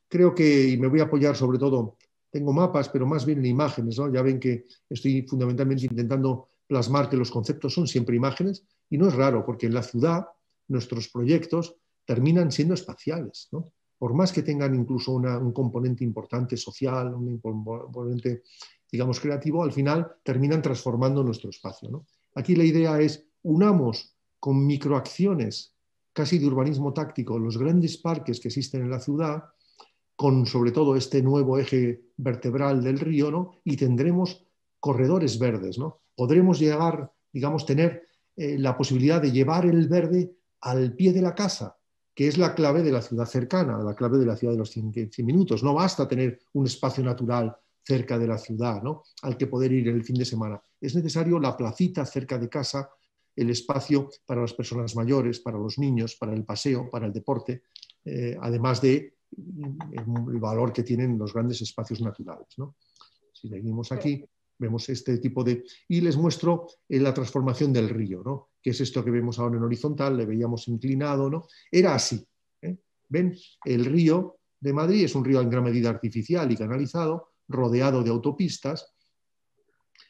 Creo que, y me voy a apoyar sobre todo, tengo mapas, pero más bien en imágenes, ¿no? Ya ven que estoy fundamentalmente intentando plasmar que los conceptos son siempre imágenes, y no es raro, porque en la ciudad nuestros proyectos terminan siendo espaciales, ¿no? Por más que tengan incluso un componente importante social, un componente, digamos, creativo, al final terminan transformando nuestro espacio, ¿no? Aquí la idea es, unamos con microacciones casi de urbanismo táctico los grandes parques que existen en la ciudad, con sobre todo este nuevo eje vertebral del río, ¿no? Y tendremos corredores verdes, ¿no? Podremos llegar, digamos, tener la posibilidad de llevar el verde al pie de la casa, que es la clave de la ciudad cercana, la clave de la ciudad de los 100 minutos. No basta tener un espacio natural cerca de la ciudad, ¿no? Al que poder ir el fin de semana. Es necesario la placita cerca de casa, el espacio para las personas mayores, para los niños, para el paseo, para el deporte, además de el valor que tienen los grandes espacios naturales, ¿no? Si seguimos aquí, vemos este tipo de... Y les muestro la transformación del río, ¿no? Que es esto que vemos ahora en horizontal, le veíamos inclinado, ¿no? Era así, ¿eh? ¿Ven? El río de Madrid es un río en gran medida artificial y canalizado, rodeado de autopistas,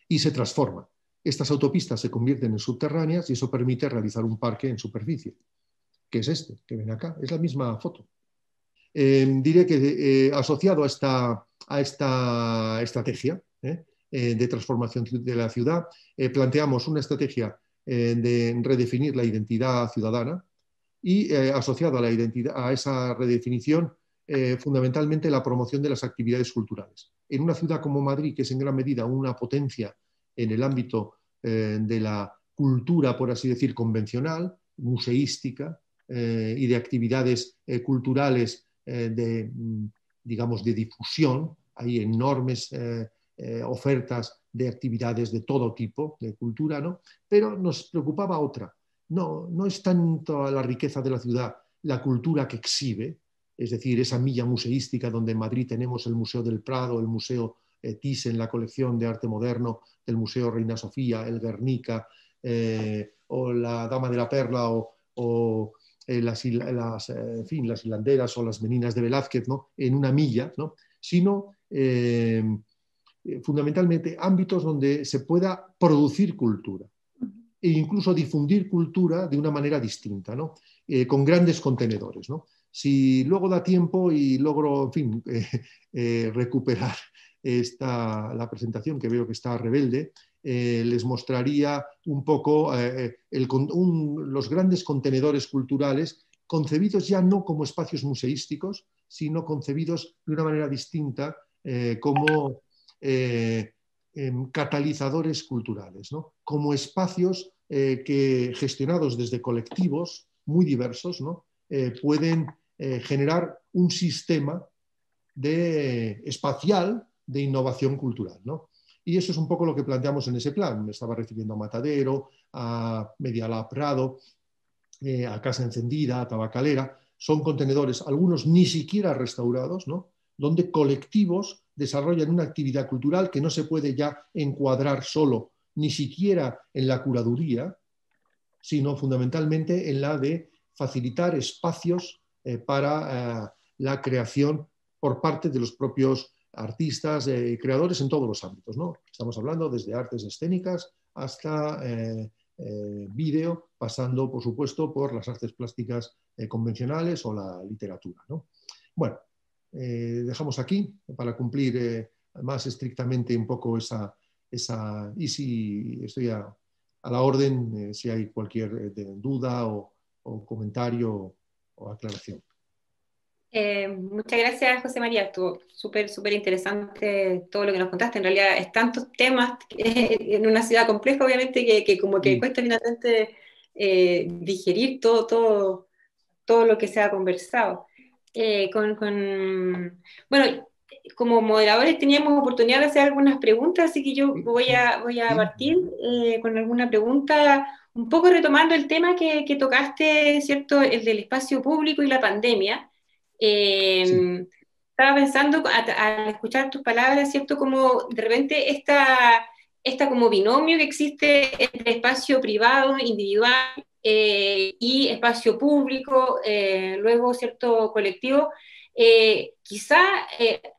y se transforma. Estas autopistas se convierten en subterráneas y eso permite realizar un parque en superficie, que es este, que ven acá, es la misma foto. Diré que asociado a esta estrategia de transformación de la ciudad, planteamos una estrategia de redefinir la identidad ciudadana y asociado a esa redefinición fundamentalmente la promoción de las actividades culturales. En una ciudad como Madrid, que es en gran medida una potencia en el ámbito de la cultura, por así decir, convencional, museística, y de actividades culturales digamos, de difusión. Hay enormes ofertas de actividades de todo tipo, de cultura, ¿no? Pero nos preocupaba otra. No es tanto la riqueza de la ciudad, la cultura que exhibe, es decir, esa milla museística donde en Madrid tenemos el Museo del Prado, el Museo Thyssen, la colección de arte moderno del Museo Reina Sofía, el Guernica, o la Dama de la Perla, o las hilanderas o las meninas de Velázquez, ¿no? En una milla, ¿no? Sino fundamentalmente ámbitos donde se pueda producir cultura e incluso difundir cultura de una manera distinta, ¿no? Con grandes contenedores, ¿no? Si luego da tiempo y logro, en fin, recuperar la presentación, que veo que está rebelde, les mostraría un poco los grandes contenedores culturales concebidos ya no como espacios museísticos, sino concebidos de una manera distinta como catalizadores culturales, ¿no? Como espacios que, gestionados desde colectivos muy diversos, ¿no? Pueden generar un sistema espacial de innovación cultural, ¿no? Y eso es un poco lo que planteamos en ese plan. Me estaba refiriendo a Matadero, a Medialab Prado, a Casa Encendida, a Tabacalera. Son contenedores, algunos ni siquiera restaurados, ¿no? Donde colectivos desarrollan una actividad cultural que no se puede ya encuadrar solo, ni siquiera en la curaduría, sino fundamentalmente en la de facilitar espacios para la creación por parte de los propios artistas y creadores en todos los ámbitos, ¿no? Estamos hablando desde artes escénicas hasta vídeo, pasando, por supuesto, por las artes plásticas convencionales o la literatura, ¿no? Bueno, dejamos aquí para cumplir más estrictamente un poco esa y si estoy a la orden, si hay cualquier duda o comentario o aclaración. Muchas gracias, José María. Estuvo súper interesante todo lo que nos contaste. En realidad es tantos temas en una ciudad compleja, obviamente, que como que cuesta finalmente digerir todo lo que se ha conversado. Bueno, como moderadores teníamos oportunidad de hacer algunas preguntas, así que yo voy a partir con alguna pregunta, un poco retomando el tema que tocaste, ¿cierto? El del espacio público y la pandemia. Estaba pensando al escuchar tus palabras, ¿cierto? Como de repente esta como binomio que existe entre espacio privado, individual, y espacio público, luego cierto colectivo, quizá a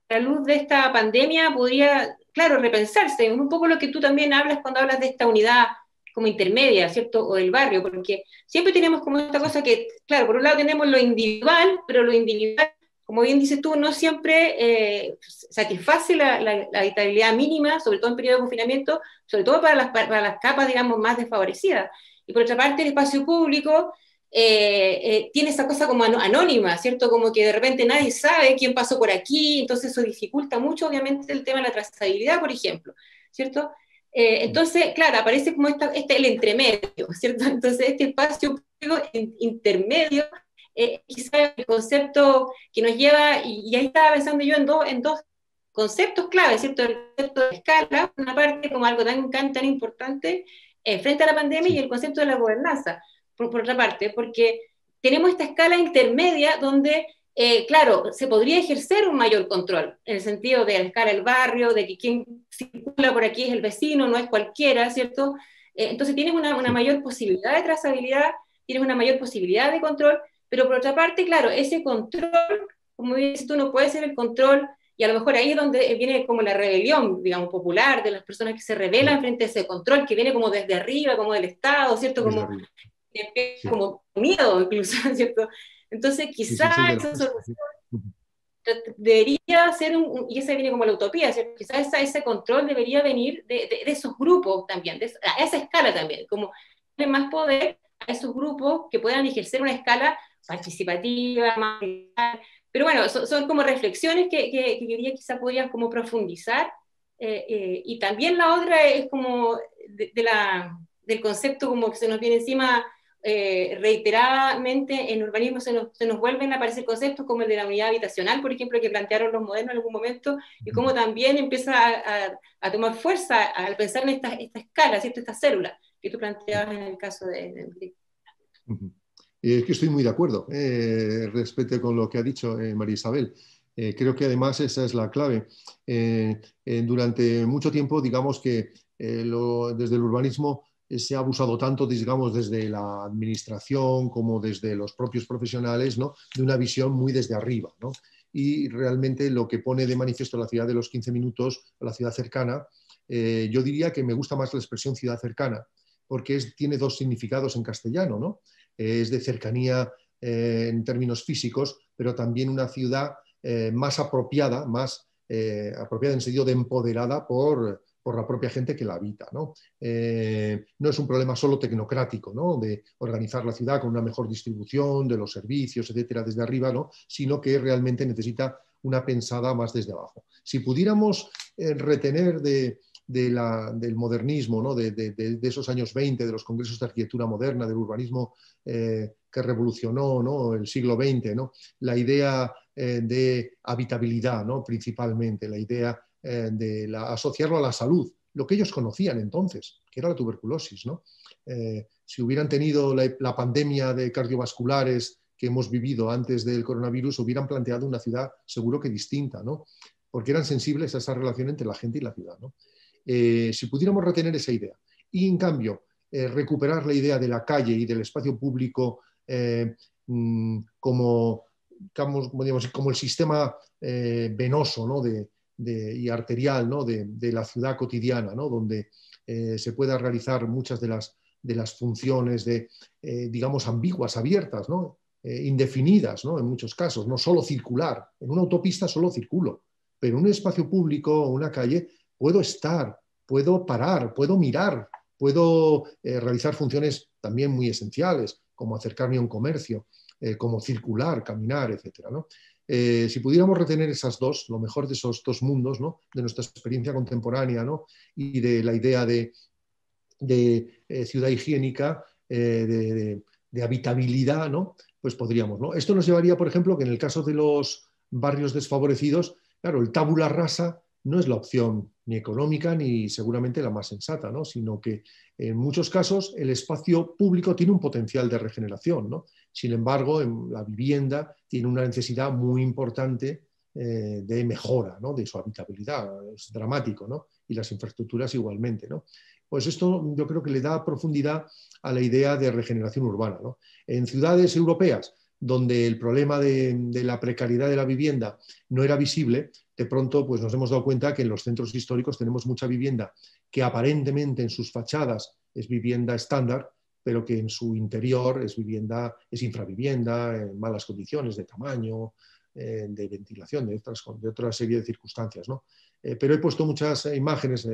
la luz de esta pandemia podría, claro, repensarse un poco lo que tú también hablas cuando hablas de esta unidad como intermedia, ¿cierto? O del barrio, porque siempre tenemos como esta cosa que, claro, por un lado tenemos lo individual, pero lo individual, como bien dices tú, no siempre satisface la habitabilidad mínima, sobre todo en periodo de confinamiento, sobre todo para las capas, digamos, más desfavorecidas. Y por otra parte, el espacio público tiene esa cosa como anónima, ¿cierto? Como que de repente nadie sabe quién pasó por aquí, entonces eso dificulta mucho, obviamente, el tema de la trazabilidad, por ejemplo, ¿cierto? Entonces, claro, aparece como el entremedio, ¿cierto? Entonces, este espacio público intermedio quizás el concepto que nos lleva, y ahí estaba pensando yo en dos conceptos claves, ¿cierto? El concepto de escala, una parte como algo tan importante frente a la pandemia, y el concepto de la gobernanza, por otra parte, porque tenemos esta escala intermedia donde, claro, se podría ejercer un mayor control, en el sentido de la escala del barrio, de que quien circula por aquí es el vecino, no es cualquiera, ¿cierto? Entonces tienes una mayor posibilidad de trazabilidad, tienes una mayor posibilidad de control, pero por otra parte, claro, ese control, como dices tú, no puede ser el control, y a lo mejor ahí es donde viene como la rebelión, digamos, popular, de las personas que se rebelan frente a ese control, que viene como desde arriba, como del Estado, ¿cierto? Como miedo incluso, ¿cierto? Entonces quizás esa solución debería ser y esa viene como la utopía, ¿cierto? Quizás ese control debería venir de esos grupos también, a esa escala también, como darle más poder a esos grupos que puedan ejercer una escala participativa, más Pero bueno, son como reflexiones que quería quizá podías como profundizar. Y también la otra es como del concepto como que se nos viene encima reiteradamente en urbanismo se nos vuelven a aparecer conceptos como el de la unidad habitacional, por ejemplo, que plantearon los modernos en algún momento, y cómo también empieza a tomar fuerza al pensar en esta escala, ¿cierto? Esta célula que tú planteabas en el caso de Es que estoy muy de acuerdo respecto con lo que ha dicho María Isabel. Creo que además esa es la clave. Durante mucho tiempo, digamos que desde el urbanismo se ha abusado tanto, digamos, desde la administración como desde los propios profesionales, ¿no? De una visión muy desde arriba, ¿no? Y realmente lo que pone de manifiesto la ciudad de los 15 minutos, la ciudad cercana, yo diría que me gusta más la expresión ciudad cercana, porque tiene dos significados en castellano, ¿no? Es de cercanía en términos físicos, pero también una ciudad más apropiada, apropiada en sentido de empoderada por la propia gente que la habita, ¿no? No es un problema solo tecnocrático, ¿no? De organizar la ciudad con una mejor distribución de los servicios, etcétera, desde arriba, ¿no? Sino que realmente necesita una pensada más desde abajo. Si pudiéramos retener del modernismo, ¿no? de esos años 20, de los congresos de arquitectura moderna, del urbanismo que revolucionó, ¿no? El siglo XX, ¿no? La idea de habitabilidad, ¿no? Principalmente, la idea de asociarlo a la salud, lo que ellos conocían entonces, que era la tuberculosis, ¿no? Si hubieran tenido la pandemia de cardiovasculares que hemos vivido antes del coronavirus, hubieran planteado una ciudad seguro que distinta, ¿no? Porque eran sensibles a esa relación entre la gente y la ciudad, ¿no? Si pudiéramos retener esa idea y, en cambio, recuperar la idea de la calle y del espacio público como el sistema venoso, ¿no? y arterial, ¿no? de la ciudad cotidiana, ¿no? Donde se pueda realizar muchas de las funciones digamos, ambiguas, abiertas, ¿no? Indefinidas, ¿no? En muchos casos, no solo circular. En una autopista solo circulo, pero en un espacio público o una calle puedo estar, puedo parar, puedo mirar, puedo realizar funciones también muy esenciales, como acercarme a un comercio, como circular, caminar, etc., ¿no? Si pudiéramos retener esas dos, lo mejor de esos dos mundos, ¿no? De nuestra experiencia contemporánea, ¿no? Y de la idea de ciudad higiénica, de habitabilidad, ¿no? Pues podríamos, ¿no? Esto nos llevaría, por ejemplo, que en el caso de los barrios desfavorecidos, claro, el tabula rasa no es la opción ni económica ni seguramente la más sensata, ¿no? Sino que en muchos casos el espacio público tiene un potencial de regeneración, ¿no? Sin embargo, en la vivienda tiene una necesidad muy importante de mejora, ¿no? De su habitabilidad, es dramático, ¿no? Y las infraestructuras igualmente, ¿no? Pues esto yo creo que le da profundidad a la idea de regeneración urbana, ¿no? En ciudades europeas, donde el problema de la precariedad de la vivienda no era visible, de pronto pues nos hemos dado cuenta que en los centros históricos tenemos mucha vivienda que aparentemente en sus fachadas es vivienda estándar, pero que en su interior es infravivienda, en malas condiciones de tamaño, de ventilación, de otra serie de circunstancias, ¿no? Pero he puesto muchas imágenes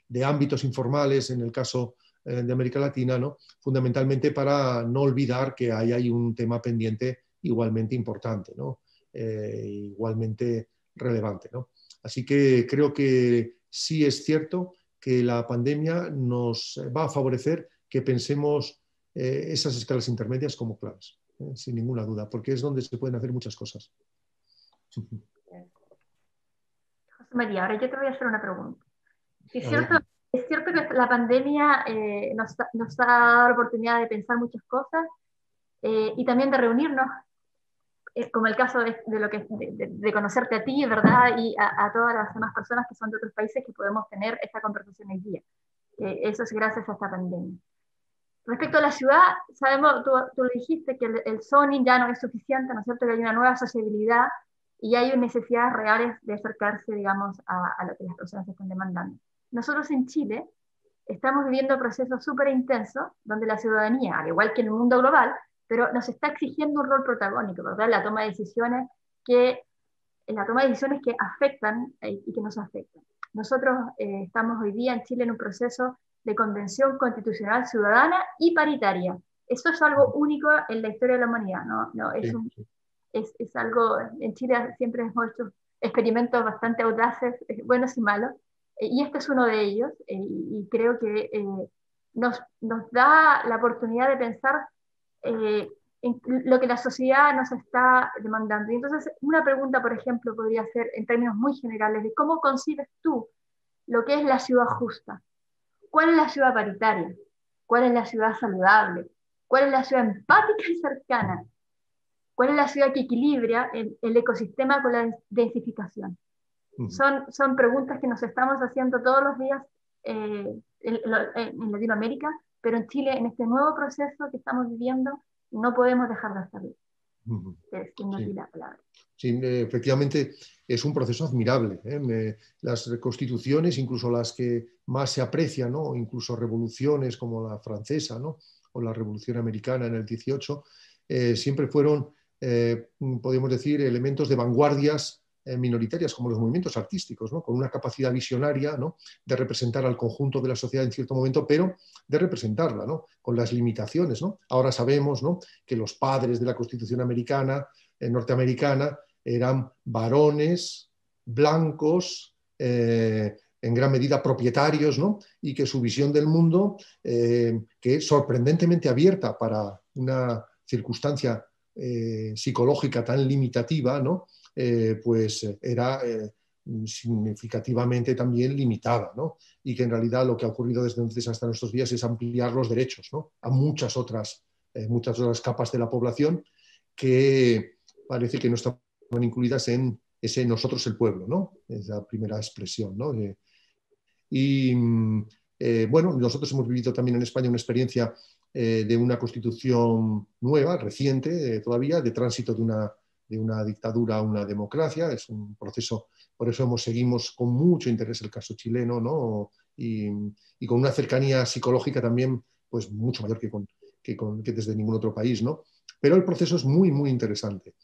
de ámbitos informales en el caso de América Latina, ¿no? Fundamentalmente para no olvidar que ahí hay un tema pendiente igualmente importante, ¿no? Igualmente relevante, ¿no? Así que creo que sí es cierto que la pandemia nos va a favorecer que pensemos esas escalas intermedias como claves, sin ninguna duda, porque es donde se pueden hacer muchas cosas. José María, ahora yo te voy a hacer una pregunta. Es cierto que la pandemia nos ha dado la oportunidad de pensar muchas cosas y también de reunirnos, como el caso de conocerte a ti, ¿verdad? Y a todas las demás personas que son de otros países que podemos tener esta conversación hoy día. Eso es gracias a esta pandemia. Respecto a la ciudad, sabemos, tú lo dijiste, que el zoning ya no es suficiente, ¿no es cierto? Que hay una nueva sociabilidad y hay necesidades reales de acercarse, digamos, a lo que las personas están demandando. Nosotros en Chile estamos viviendo procesos súper intensos donde la ciudadanía, al igual que en el mundo global, pero nos está exigiendo un rol protagónico, ¿verdad? La toma de decisiones que afectan y que nos afectan. Nosotros estamos hoy día en Chile en un proceso de convención constitucional ciudadana y paritaria. Eso es algo único en la historia de la humanidad, ¿no? es algo, en Chile siempre hemos hecho experimentos bastante audaces, buenos y malos, y este es uno de ellos, y creo que nos da la oportunidad de pensar en lo que la sociedad nos está demandando. Y entonces, una pregunta, por ejemplo, podría ser en términos muy generales, de cómo concibes tú lo que es la ciudad justa. ¿Cuál es la ciudad paritaria? ¿Cuál es la ciudad saludable? ¿Cuál es la ciudad empática y cercana? ¿Cuál es la ciudad que equilibra el ecosistema con la densificación? Son preguntas que nos estamos haciendo todos los días en Latinoamérica, pero en Chile, en este nuevo proceso que estamos viviendo, no podemos dejar de hacerlo. Sí. Sí, efectivamente es un proceso admirable. Las constituciones, incluso las que más se aprecian, ¿no? Incluso revoluciones como la francesa, ¿no? O la Revolución Americana en el 18, siempre fueron, podríamos decir, elementos de vanguardias minoritarias, como los movimientos artísticos, ¿no? Con una capacidad visionaria, ¿no? De representar al conjunto de la sociedad en cierto momento, pero de representarla, ¿no? Con las limitaciones, ¿no? Ahora sabemos, ¿no? Que los padres de la Constitución americana, norteamericana, eran varones blancos, en gran medida propietarios, ¿no? Y que su visión del mundo, que es sorprendentemente abierta para una circunstancia psicológica tan limitativa, ¿no? Pues era significativamente también limitada, ¿no? Y que en realidad lo que ha ocurrido desde entonces hasta nuestros días es ampliar los derechos, ¿no? A muchas otras capas de la población que parece que no estaban incluidas en ese nosotros el pueblo, ¿no? Es la primera expresión, ¿no? Bueno, nosotros hemos vivido también en España una experiencia de una constitución nueva, reciente todavía, de tránsito de una dictadura a una democracia. Es un proceso, por eso seguimos con mucho interés el caso chileno, ¿no? Y con una cercanía psicológica también pues mucho mayor que desde ningún otro país, ¿no? Pero el proceso es muy, muy interesante.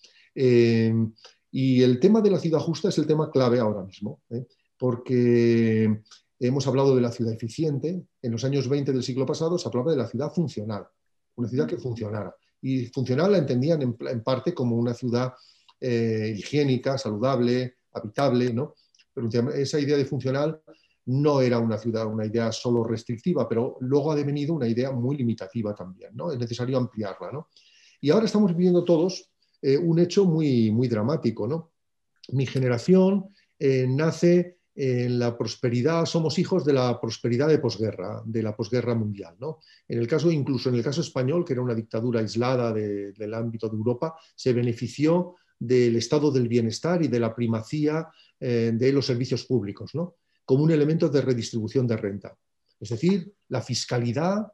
Y el tema de la ciudad justa es el tema clave ahora mismo, porque hemos hablado de la ciudad eficiente. En los años 20 del siglo pasado se hablaba de la ciudad funcional, una ciudad que funcionara. Y funcional la entendían en parte como una ciudad higiénica, saludable, habitable, ¿no? Pero esa idea de funcional no era una idea solo restrictiva, pero luego ha devenido una idea muy limitativa también, ¿no? Es necesario ampliarla, ¿no? Y ahora estamos viviendo todos un hecho muy, muy dramático, ¿no? Mi generación nace en la prosperidad, somos hijos de la prosperidad de la posguerra mundial, ¿no? Incluso en el caso español, que era una dictadura aislada del ámbito de Europa, se benefició del estado del bienestar y de la primacía de los servicios públicos, ¿no? Como un elemento de redistribución de renta. Es decir, la fiscalidad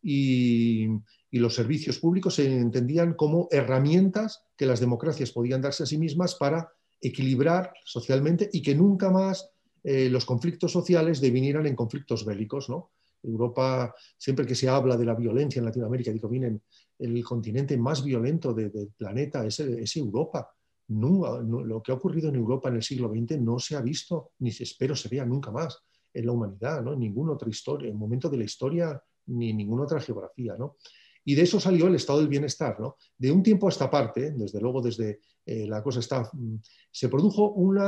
y los servicios públicos se entendían como herramientas que las democracias podían darse a sí mismas para equilibrar socialmente y que nunca más los conflictos sociales devinieran en conflictos bélicos, ¿no? Europa, siempre que se habla de la violencia en Latinoamérica, digo, miren, el continente más violento del planeta es Europa. Lo que ha ocurrido en Europa en el siglo XX no se ha visto, ni espero se vea nunca más en la humanidad, ¿no? En ninguna otra historia, en momento de la historia, ni en ninguna otra geografía, ¿no? Y de eso salió el estado del bienestar, ¿no? De un tiempo a esta parte, desde luego desde la cosa se produjo un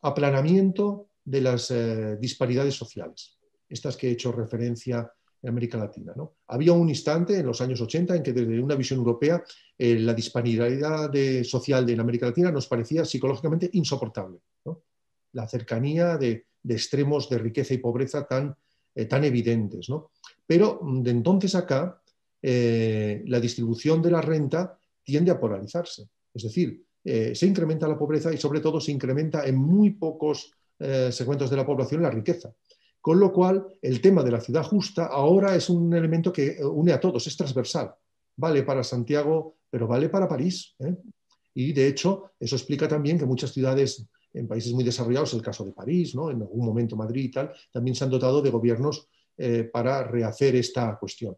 aplanamiento de las disparidades sociales, estas que he hecho referencia en América Latina, ¿no? Había un instante en los años 80 en que desde una visión europea la disparidad social en América Latina nos parecía psicológicamente insoportable, ¿no? La cercanía de extremos de riqueza y pobreza tan evidentes, ¿no? Pero de entonces acá la distribución de la renta tiende a polarizarse. Es decir, se incrementa la pobreza y sobre todo se incrementa en muy pocos segmentos de la población la riqueza. Con lo cual, el tema de la ciudad justa ahora es un elemento que une a todos, es transversal. Vale para Santiago, pero vale para París, ¿eh? Y de hecho, eso explica también que muchas ciudades en países muy desarrollados, el caso de París, ¿no? En algún momento Madrid y tal, también se han dotado de gobiernos para rehacer esta cuestión.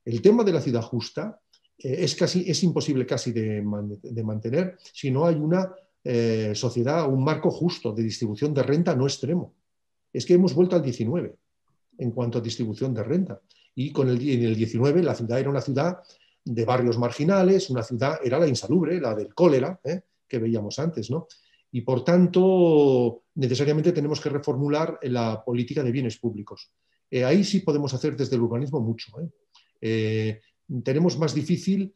El tema de la ciudad justa es imposible casi de mantener si no hay una sociedad, un marco justo de distribución de renta no extremo. Es que hemos vuelto al 19 en cuanto a distribución de renta. Y en el 19 la ciudad era una ciudad de barrios marginales, una ciudad era la insalubre, la del cólera, que veíamos antes, ¿no? Y por tanto, necesariamente tenemos que reformular la política de bienes públicos. Ahí sí podemos hacer desde el urbanismo mucho. Tenemos más difícil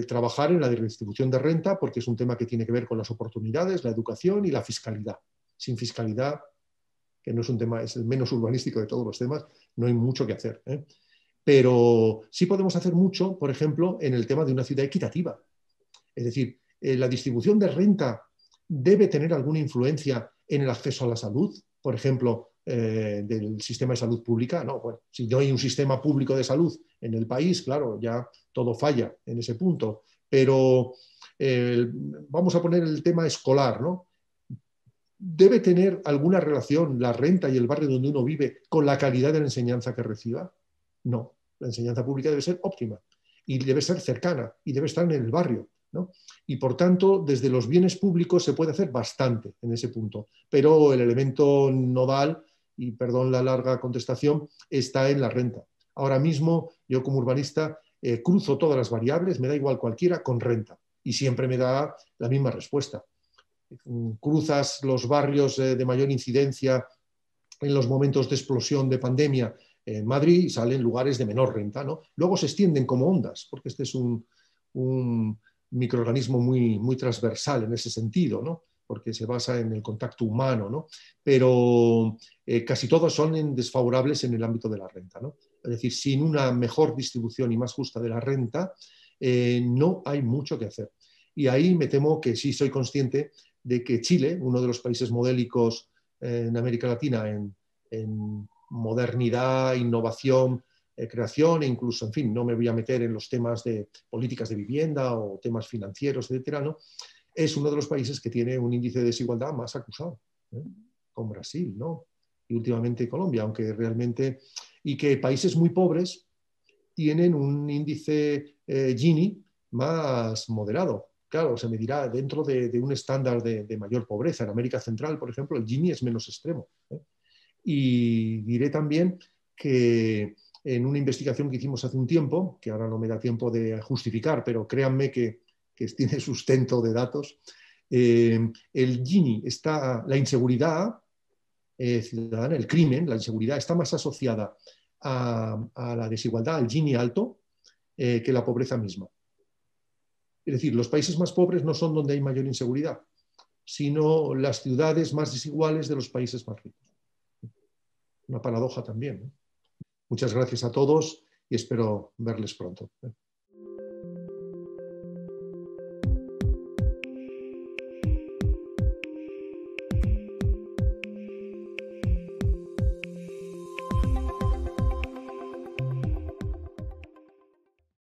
trabajar en la redistribución de renta porque es un tema que tiene que ver con las oportunidades, la educación y la fiscalidad. Sin fiscalidad, que no es un tema, es el menos urbanístico de todos los temas, no hay mucho que hacer. Pero sí podemos hacer mucho, por ejemplo, en el tema de una ciudad equitativa. Es decir, la distribución de renta debe tener alguna influencia en el acceso a la salud, por ejemplo, del sistema de salud pública. No, bueno, si no hay un sistema público de salud en el país, claro, ya todo falla en ese punto. Pero vamos a poner el tema escolar, ¿no? ¿Debe tener alguna relación la renta y el barrio donde uno vive con la calidad de la enseñanza que reciba? No, la enseñanza pública debe ser óptima y debe ser cercana y debe estar en el barrio, ¿no? Y por tanto, desde los bienes públicos se puede hacer bastante en ese punto, pero el elemento nodal, y perdón la larga contestación, está en la renta. Ahora mismo yo como urbanista cruzo todas las variables, me da igual cualquiera, con renta y siempre me da la misma respuesta. Cruzas los barrios de mayor incidencia en los momentos de explosión de pandemia en Madrid y salen lugares de menor renta, ¿no? Luego se extienden como ondas, porque este es un microorganismo muy transversal en ese sentido, ¿no? Porque se basa en el contacto humano, ¿no? Pero casi todos son desfavorables en el ámbito de la renta, ¿no? Es decir, sin una mejor distribución y más justa de la renta, no hay mucho que hacer. Y ahí me temo que sí soy consciente de que Chile, uno de los países modélicos en América Latina en modernidad, innovación, creación e incluso, en fin, no me voy a meter en los temas de políticas de vivienda o temas financieros, etcétera, ¿no? Es uno de los países que tiene un índice de desigualdad más acusado, con Brasil, ¿no? Y últimamente Colombia, aunque realmente... Y que países muy pobres tienen un índice Gini más moderado. Claro, se medirá dentro de un estándar de mayor pobreza. En América Central, por ejemplo, el Gini es menos extremo. Y diré también que en una investigación que hicimos hace un tiempo, que ahora no me da tiempo de justificar, pero créanme que tiene sustento de datos, el Gini está, la inseguridad ciudadana, el crimen, la inseguridad está más asociada a la desigualdad, al Gini alto, que la pobreza misma. Es decir, los países más pobres no son donde hay mayor inseguridad, sino las ciudades más desiguales de los países más ricos. Una paradoja también, ¿no? Muchas gracias a todos y espero verles pronto.